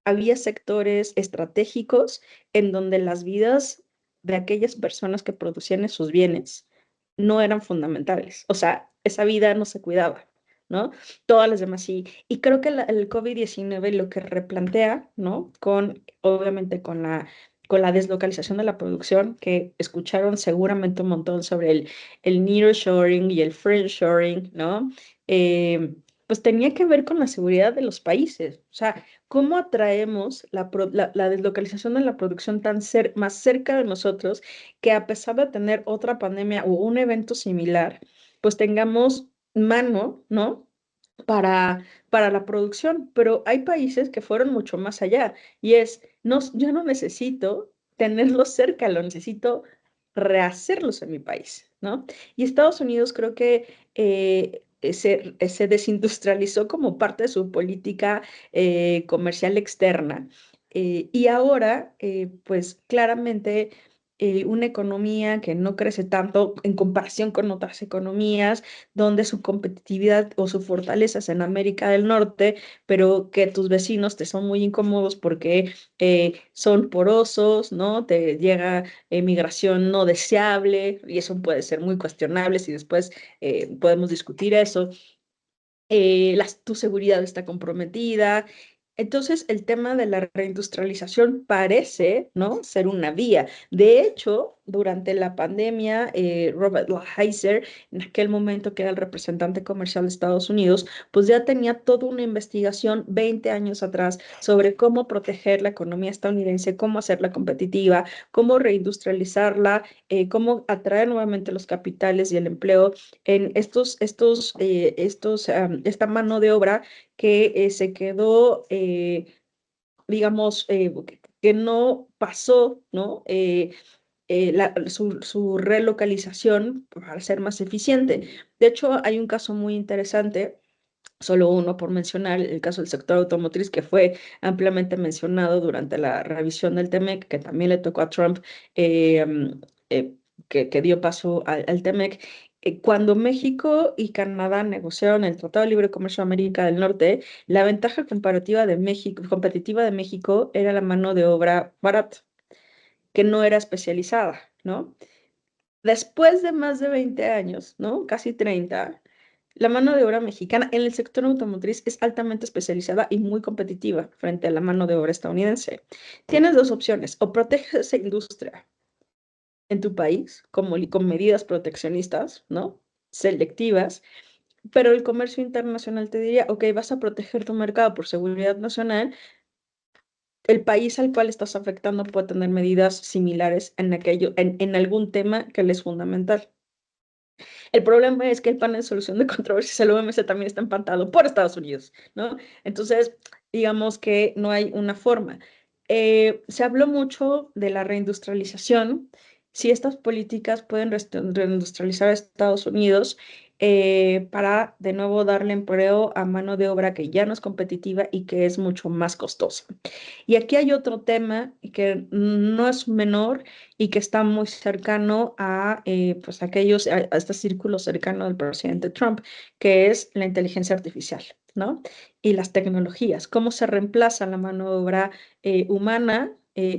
había sectores estratégicos en donde las vidas de aquellas personas que producían esos bienes no eran fundamentales. O sea, esa vida no se cuidaba, ¿no? Todas las demás sí. Y creo que el COVID-19 lo que replantea, ¿no? Obviamente con la deslocalización de la producción, que escucharon seguramente un montón sobre el nearshoring y el friendshoring, ¿no? Pues tenía que ver con la seguridad de los países. O sea, ¿cómo atraemos la deslocalización de la producción más cerca de nosotros que a pesar de tener otra pandemia o un evento similar, pues tengamos mano, ¿no? Para la producción, pero hay países que fueron mucho más allá y no, yo no necesito tenerlos cerca, lo necesito rehacerlos en mi país, ¿no? Y Estados Unidos creo que se desindustrializó como parte de su política comercial externa. Y ahora, pues claramente, una economía que no crece tanto en comparación con otras economías, donde su competitividad o su fortaleza es en América del Norte, pero que tus vecinos te son muy incómodos porque son porosos, ¿no? Te llega migración no deseable y eso puede ser muy cuestionable si después podemos discutir eso. Tu seguridad está comprometida. Entonces, el tema de la reindustrialización parece, ¿no? Ser una vía. De hecho, durante la pandemia, Robert Lighthizer, en aquel momento que era el representante comercial de Estados Unidos, pues ya tenía toda una investigación 20 años atrás sobre cómo proteger la economía estadounidense, cómo hacerla competitiva, cómo reindustrializarla, cómo atraer nuevamente los capitales y el empleo en esta mano de obra que se quedó, digamos, que no pasó, ¿no? Su relocalización para ser más eficiente. De hecho, hay un caso muy interesante, solo uno por mencionar, el caso del sector automotriz, que fue ampliamente mencionado durante la revisión del TEMEC, que también le tocó a Trump, eh, eh, que dio paso al TEMEC. Cuando México y Canadá negociaron el Tratado de Libre Comercio de América del Norte, la ventaja competitiva de México era la mano de obra barata, que no era especializada, ¿no? Después de más de 20 años, ¿no? Casi 30, la mano de obra mexicana en el sector automotriz es altamente especializada y muy competitiva frente a la mano de obra estadounidense. Tienes dos opciones: o proteges esa industria en tu país con medidas proteccionistas, ¿no? Selectivas, pero el comercio internacional te diría, ok, vas a proteger tu mercado por seguridad nacional. El país al cual estás afectando puede tener medidas similares en algún tema que le es fundamental. El problema es que el panel de solución de controversias, el OMC, también está empatado por Estados Unidos, ¿no? Entonces, digamos que no hay una forma. Se habló mucho de la reindustrialización, si estas políticas pueden reindustrializar a Estados Unidos, para de nuevo darle empleo a mano de obra que ya no es competitiva y que es mucho más costosa. Y aquí hay otro tema que no es menor y que está muy cercano a, pues, a este círculo cercano del presidente Trump, que es la inteligencia artificial, ¿no? Y las tecnologías, cómo se reemplaza la mano de obra humana,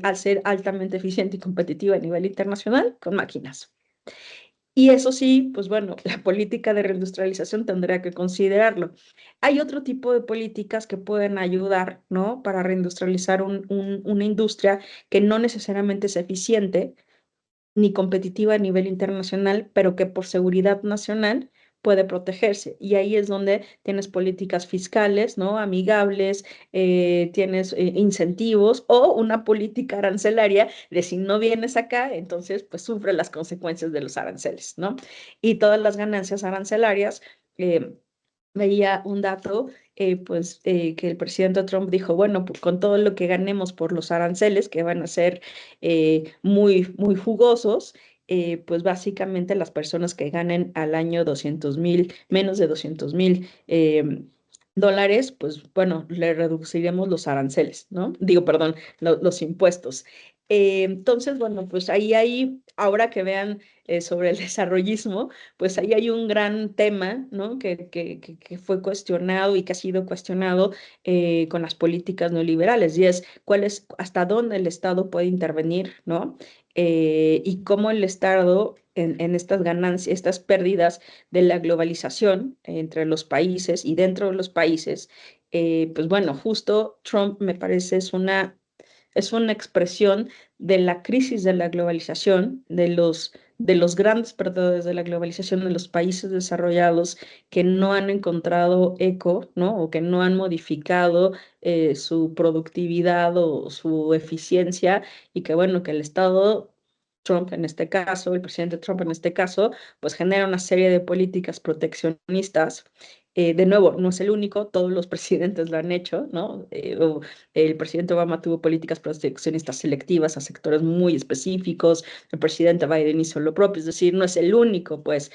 al ser altamente eficiente y competitiva a nivel internacional con máquinas. Y eso sí, pues bueno, la política de reindustrialización tendría que considerarlo. Hay otro tipo de políticas que pueden ayudar, ¿no? Para reindustrializar una industria que no necesariamente es eficiente ni competitiva a nivel internacional, pero que por seguridad nacional puede protegerse. Y ahí es donde tienes políticas fiscales, ¿no? Amigables, tienes incentivos o una política arancelaria de si no vienes acá, entonces pues sufre las consecuencias de los aranceles, ¿no? Y todas las ganancias arancelarias. Veía un dato, que el presidente Trump dijo, bueno, pues, con todo lo que ganemos por los aranceles, que van a ser muy, muy jugosos, pues básicamente las personas que ganen al año 200,000, menos de 200,000 dólares, pues bueno, le reduciremos los aranceles, ¿no? Digo, perdón, los impuestos. Entonces, bueno, pues ahí, ahora que vean sobre el desarrollismo, pues ahí hay un gran tema, ¿no? Que fue cuestionado y que ha sido cuestionado con las políticas neoliberales, y es hasta dónde el Estado puede intervenir, ¿no? Y cómo el Estado en estas ganancias, estas pérdidas de la globalización entre los países y dentro de los países, pues bueno, justo Trump me parece es una expresión de la crisis de la globalización, de los grandes perdedores de la globalización, de los países desarrollados que no han encontrado eco, ¿no? O que no han modificado su productividad o su eficiencia, y que bueno, que el Estado Trump en este caso, el presidente Trump en este caso, pues genera una serie de políticas proteccionistas. De nuevo, no es el único, todos los presidentes lo han hecho, ¿no? El presidente Obama tuvo políticas proteccionistas selectivas a sectores muy específicos, el presidente Biden hizo lo propio, es decir, no es el único, pues,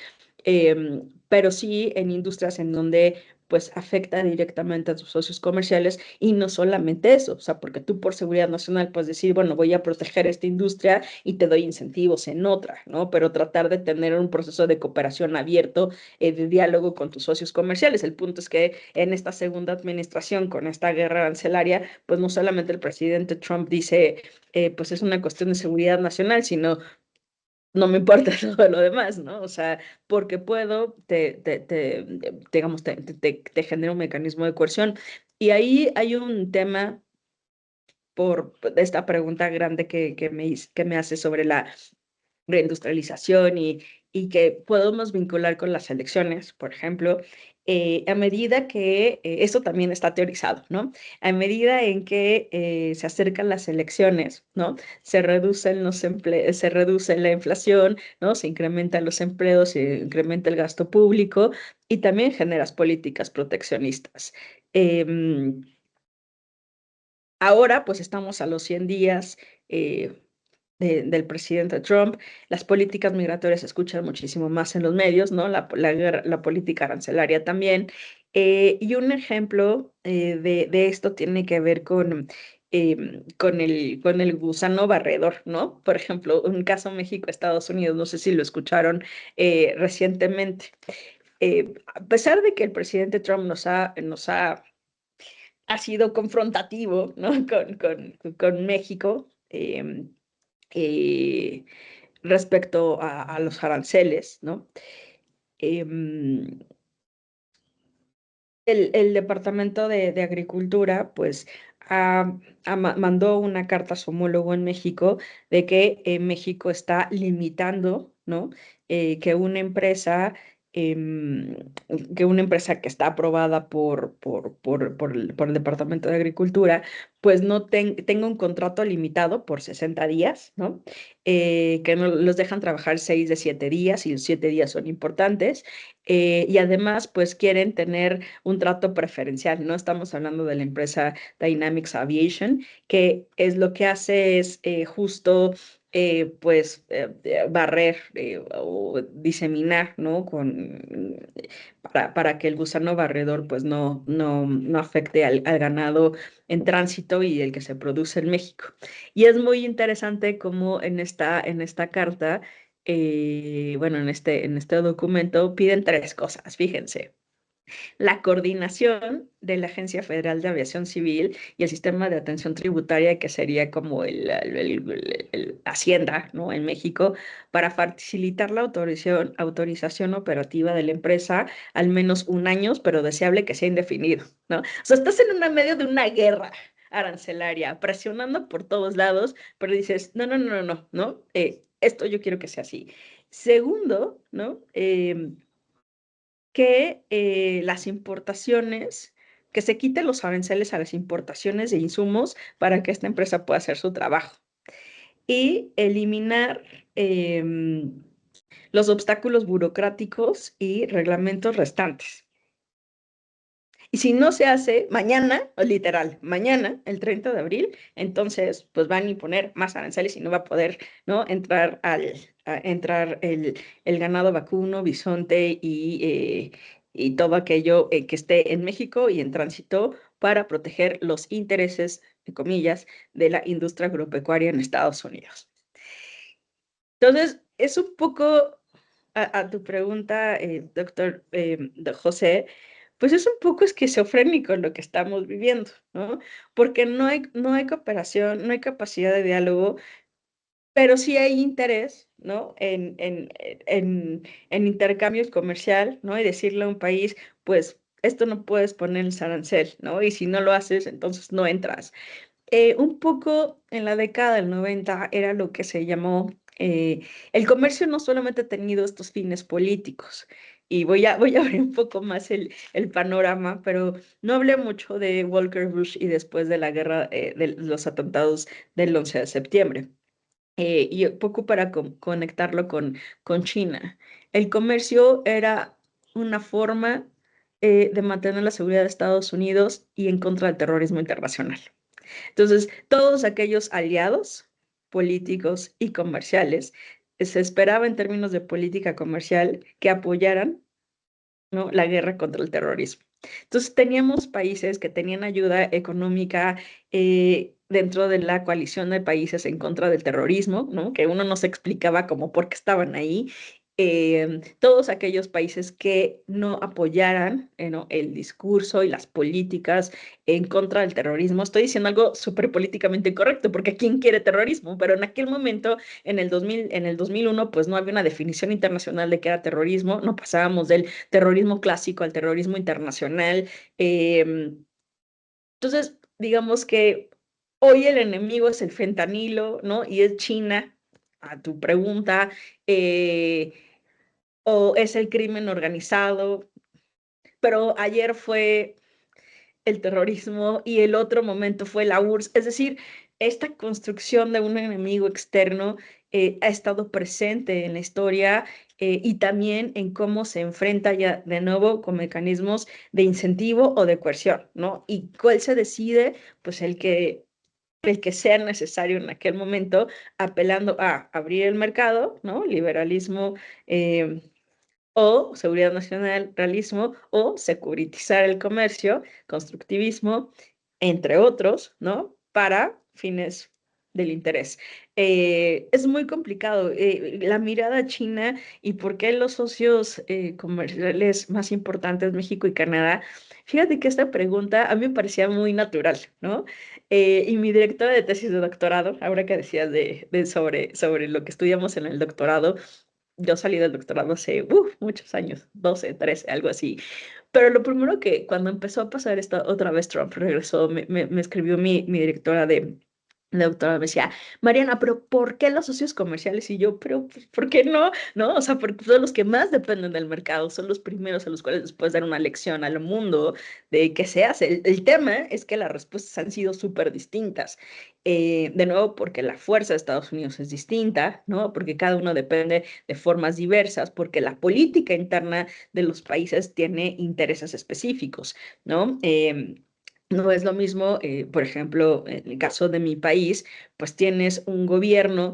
pero sí en industrias en donde pues afecta directamente a tus socios comerciales, y no solamente eso, o sea, porque tú por seguridad nacional puedes decir, bueno, voy a proteger esta industria y te doy incentivos en otra, ¿no? Pero tratar de tener un proceso de cooperación abierto, de diálogo con tus socios comerciales. El punto es que en esta segunda administración, con esta guerra arancelaria, pues no solamente el presidente Trump dice, pues es una cuestión de seguridad nacional, sino no me importa todo lo demás, ¿no? O sea, porque puedo, digamos, te genera un mecanismo de coerción. Y ahí hay un tema por esta pregunta grande que me hace sobre la reindustrialización y que podemos vincular con las elecciones, por ejemplo, a medida que, esto también está teorizado, ¿no? A medida en que se acercan las elecciones, ¿no? Se reducen se reduce la inflación, ¿no? Se incrementan los empleos, se incrementa el gasto público y también generas políticas proteccionistas. Ahora, pues estamos a los 100 días del presidente Trump. Las políticas migratorias se escuchan muchísimo más en los medios, ¿no? La política arancelaria también. Y un ejemplo de esto tiene que ver con el gusano barredor, ¿no? Por ejemplo, un caso México-Estados Unidos, no sé si lo escucharon recientemente. A pesar de que el presidente Trump ha sido confrontativo, ¿no? con México eh, respecto a los aranceles, ¿no? Em, el Departamento de Agricultura, pues, mandó una carta a su homólogo en México de que México está limitando, ¿no? Que una empresa, em, que una empresa que está aprobada por el Departamento de Agricultura, pues no tenga un contrato limitado por 60 días, ¿no? Que no los dejan trabajar 6 de 7 días y los 7 días son importantes. Y además, pues quieren tener un trato preferencial, ¿no? Estamos hablando de la empresa Dynamics Aviation, que es lo que hace es justo, barrer o diseminar, ¿no? Para que el gusano barredor, pues, no afecte al ganado en tránsito y el que se produce en México. Y es muy interesante cómo en esta carta bueno, en este documento piden tres cosas, fíjense. La coordinación de la Agencia Federal de Aviación Civil y el sistema de atención tributaria, que sería como el Hacienda, ¿no? En México, para facilitar la autorización operativa de la empresa al menos un año, pero deseable que sea indefinido, ¿no? O sea, estás en medio de una guerra arancelaria, presionando por todos lados, pero dices, no, esto yo quiero que sea así. Segundo, ¿no? Que las importaciones, que se quiten los aranceles a las importaciones de insumos para que esta empresa pueda hacer su trabajo. Y eliminar los obstáculos burocráticos y reglamentos restantes. Y si no se hace mañana, o literal, mañana, el 30 de abril, entonces pues van a imponer más aranceles y no va a poder, ¿no? entrar el ganado vacuno, bisonte y todo aquello que esté en México y en tránsito para proteger los intereses, de comillas, de la industria agropecuaria en Estados Unidos. Entonces, es un poco a tu pregunta, doctor José, pues es un poco esquizofrénico lo que estamos viviendo, ¿no? Porque no hay cooperación, no hay capacidad de diálogo, pero sí hay interés, ¿no? En intercambio comercial, ¿no? Y decirle a un país, pues, esto no puedes poner el arancel, ¿no? Y si no lo haces, entonces no entras. Un poco en la década del 90 era lo que se llamó, el comercio no solamente ha tenido estos fines políticos, y voy a abrir un poco más el panorama, pero no hablé mucho de Walker Bush y después de la guerra de los atentados del 11 de septiembre. Y un poco para conectarlo con China. El comercio era una forma de mantener la seguridad de Estados Unidos y en contra del terrorismo internacional. Entonces, todos aquellos aliados políticos y comerciales, se esperaba en términos de política comercial que apoyaran, ¿no? La guerra contra el terrorismo. Entonces, teníamos países que tenían ayuda económica dentro de la coalición de países en contra del terrorismo, ¿no? Que uno no se explicaba como por qué estaban ahí. Todos aquellos países que no apoyaran ¿no? el discurso y las políticas en contra del terrorismo. Estoy diciendo algo súper políticamente incorrecto, porque ¿quién quiere terrorismo? Pero en aquel momento, en el 2001, pues no había una definición internacional de qué era terrorismo, no pasábamos del terrorismo clásico al terrorismo internacional. Entonces, digamos que hoy el enemigo es el fentanilo, ¿no? Y es China, a tu pregunta. o es el crimen organizado, pero ayer fue el terrorismo y el otro momento fue la URSS. Es decir, esta construcción de un enemigo externo ha estado presente en la historia y también en cómo se enfrenta ya de nuevo con mecanismos de incentivo o de coerción, ¿no? Y cuál se decide, pues el que sea necesario en aquel momento, apelando a abrir el mercado, ¿no? Liberalismo o seguridad nacional, realismo, o securitizar el comercio, constructivismo, entre otros, ¿no? Para fines del interés. Es muy complicado. La mirada china y por qué los socios comerciales más importantes, México y Canadá, fíjate que esta pregunta a mí me parecía muy natural, ¿no? Y mi directora de tesis de doctorado, ahora que decías sobre lo que estudiamos en el doctorado, yo salí del doctorado hace muchos años, 12, 13, algo así. Pero lo primero que cuando empezó a pasar esta otra vez Trump regresó, me escribió mi directora de doctorado, me decía, Mariana, pero ¿por qué los socios comerciales? Y yo, pero pues, ¿por qué no? ¿No? O sea, porque son los que más dependen del mercado, son los primeros a los cuales les puedes dar una lección al mundo de qué se hace. El tema es que las respuestas han sido súper distintas. De nuevo, porque la fuerza de Estados Unidos es distinta, ¿no? Porque cada uno depende de formas diversas, porque la política interna de los países tiene intereses específicos, ¿no? No es lo mismo, por ejemplo, en el caso de mi país, pues tienes un gobierno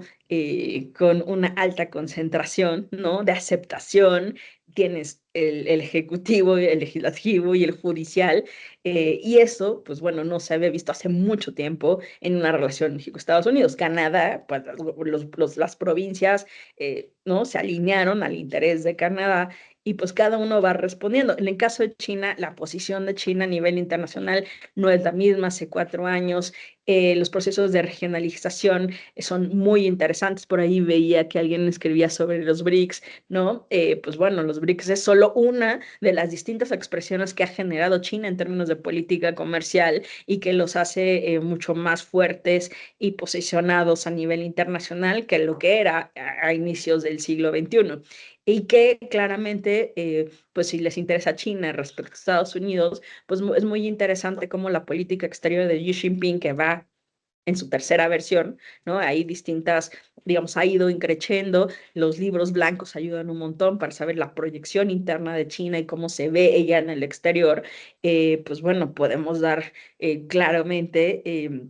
con una alta concentración, ¿no? De aceptación, tienes el ejecutivo, el legislativo y el judicial, y eso, pues bueno, no se había visto hace mucho tiempo en una relación México-Estados Unidos. Canadá, pues las provincias, ¿no? Se alinearon al interés de Canadá y pues cada uno va respondiendo. En el caso de China, la posición de China a nivel internacional no es la misma hace 4 años. Los procesos de regionalización son muy interesantes. Por ahí veía que alguien escribía sobre los BRICS, ¿no? Pues bueno, los BRICS es solo una de las distintas expresiones que ha generado China en términos de política comercial y que los hace mucho más fuertes y posicionados a nivel internacional que lo que era a inicios del siglo XXI. Y que claramente, pues si les interesa China respecto a Estados Unidos, pues es muy interesante cómo la política exterior de Xi Jinping, que va en su tercera versión, ¿no? Hay distintas, digamos, ha ido increciendo, los libros blancos ayudan un montón para saber la proyección interna de China y cómo se ve ella en el exterior, pues bueno, podemos dar claramente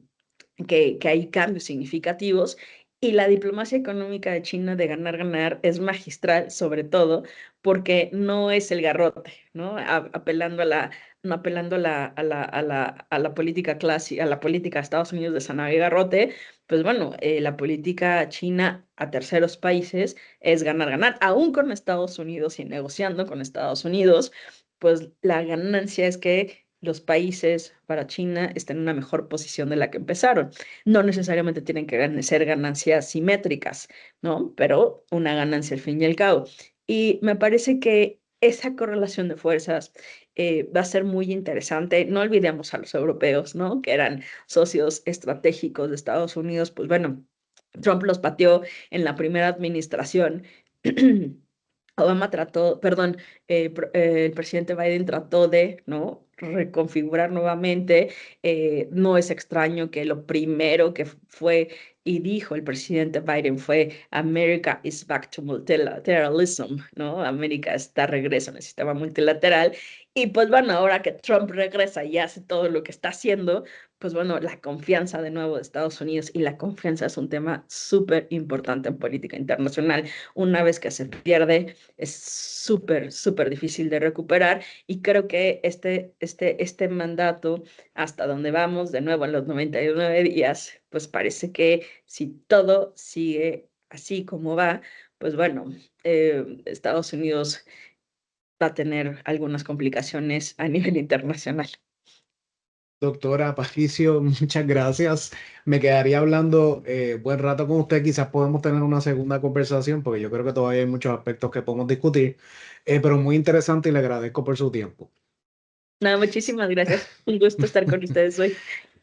que hay cambios significativos y la diplomacia económica de China de ganar, ganar es magistral, sobre todo porque no es el garrote, ¿no? Apelando a la, no apelando a la política clásica, a la política de Estados Unidos de sanar y garrote, pues bueno, la política china a terceros países es ganar, ganar, aún con Estados Unidos y negociando con Estados Unidos, pues la ganancia es que los países para China estén en una mejor posición de la que empezaron. No necesariamente tienen que ser ganancias simétricas, ¿no? Pero una ganancia al fin y al cabo. Y me parece que esa correlación de fuerzas va a ser muy interesante. No olvidemos a los europeos, ¿no? Que eran socios estratégicos de Estados Unidos. Pues bueno, Trump los pateó en la primera administración. Obama trató, perdón, el presidente Biden trató de, ¿no? Reconfigurar nuevamente. No es extraño que lo primero que fue y dijo el presidente Biden fue America is back to multilateralism, ¿no? América está regreso en el sistema multilateral. Y pues bueno, ahora que Trump regresa y hace todo lo que está haciendo, pues bueno, la confianza de nuevo de Estados Unidos y la confianza es un tema súper importante en política internacional. Una vez que se pierde, es súper, súper difícil de recuperar y creo que este mandato, hasta donde vamos, de nuevo en los 99 días, pues parece que si todo sigue así como va, pues bueno, Estados Unidos va a tener algunas complicaciones a nivel internacional. Doctora Patricio, muchas gracias. Me quedaría hablando buen rato con usted. Quizás podemos tener una segunda conversación porque yo creo que todavía hay muchos aspectos que podemos discutir, pero muy interesante y le agradezco por su tiempo. Nada, muchísimas gracias. Un gusto estar con ustedes hoy.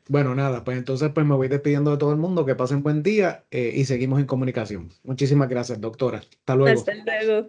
Bueno, nada, pues entonces pues me voy despidiendo de todo el mundo. Que pasen buen día y seguimos en comunicación. Muchísimas gracias, doctora. Hasta luego. Hasta luego.